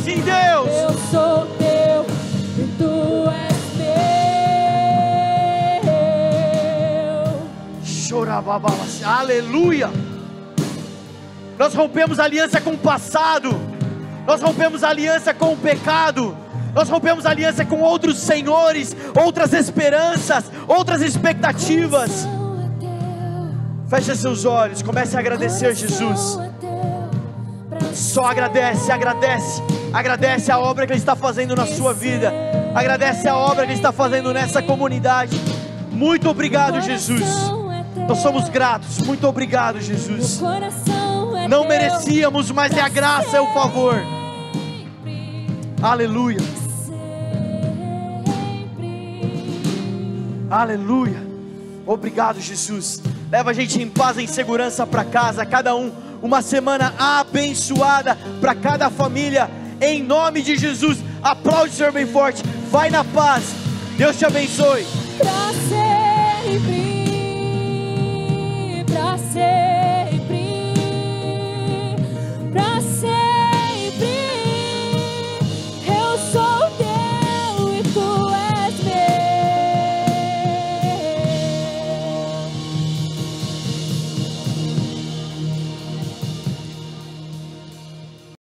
Sim, Deus. Eu sou teu e tu és meu. Chorabababas. Aleluia. Nós rompemos a aliança com o passado. Nós rompemos a aliança com o pecado. Nós rompemos a aliança com outros senhores, outras esperanças, outras expectativas. Feche seus olhos, comece a agradecer Jesus. Só agradece, agradece, agradece a obra que Ele está fazendo na sua vida. Agradece a obra que Ele está fazendo nessa comunidade. Muito obrigado, Jesus. Nós somos gratos. Muito obrigado, Jesus. Não merecíamos, mas é a graça, é o favor. Aleluia. Aleluia. Obrigado, Jesus. Leva a gente em paz, em segurança para casa. Cada um, uma semana abençoada para cada família. Em nome de Jesus. Aplaude o Senhor bem forte. Vai na paz. Deus te abençoe. Pra sempre. Pra sempre.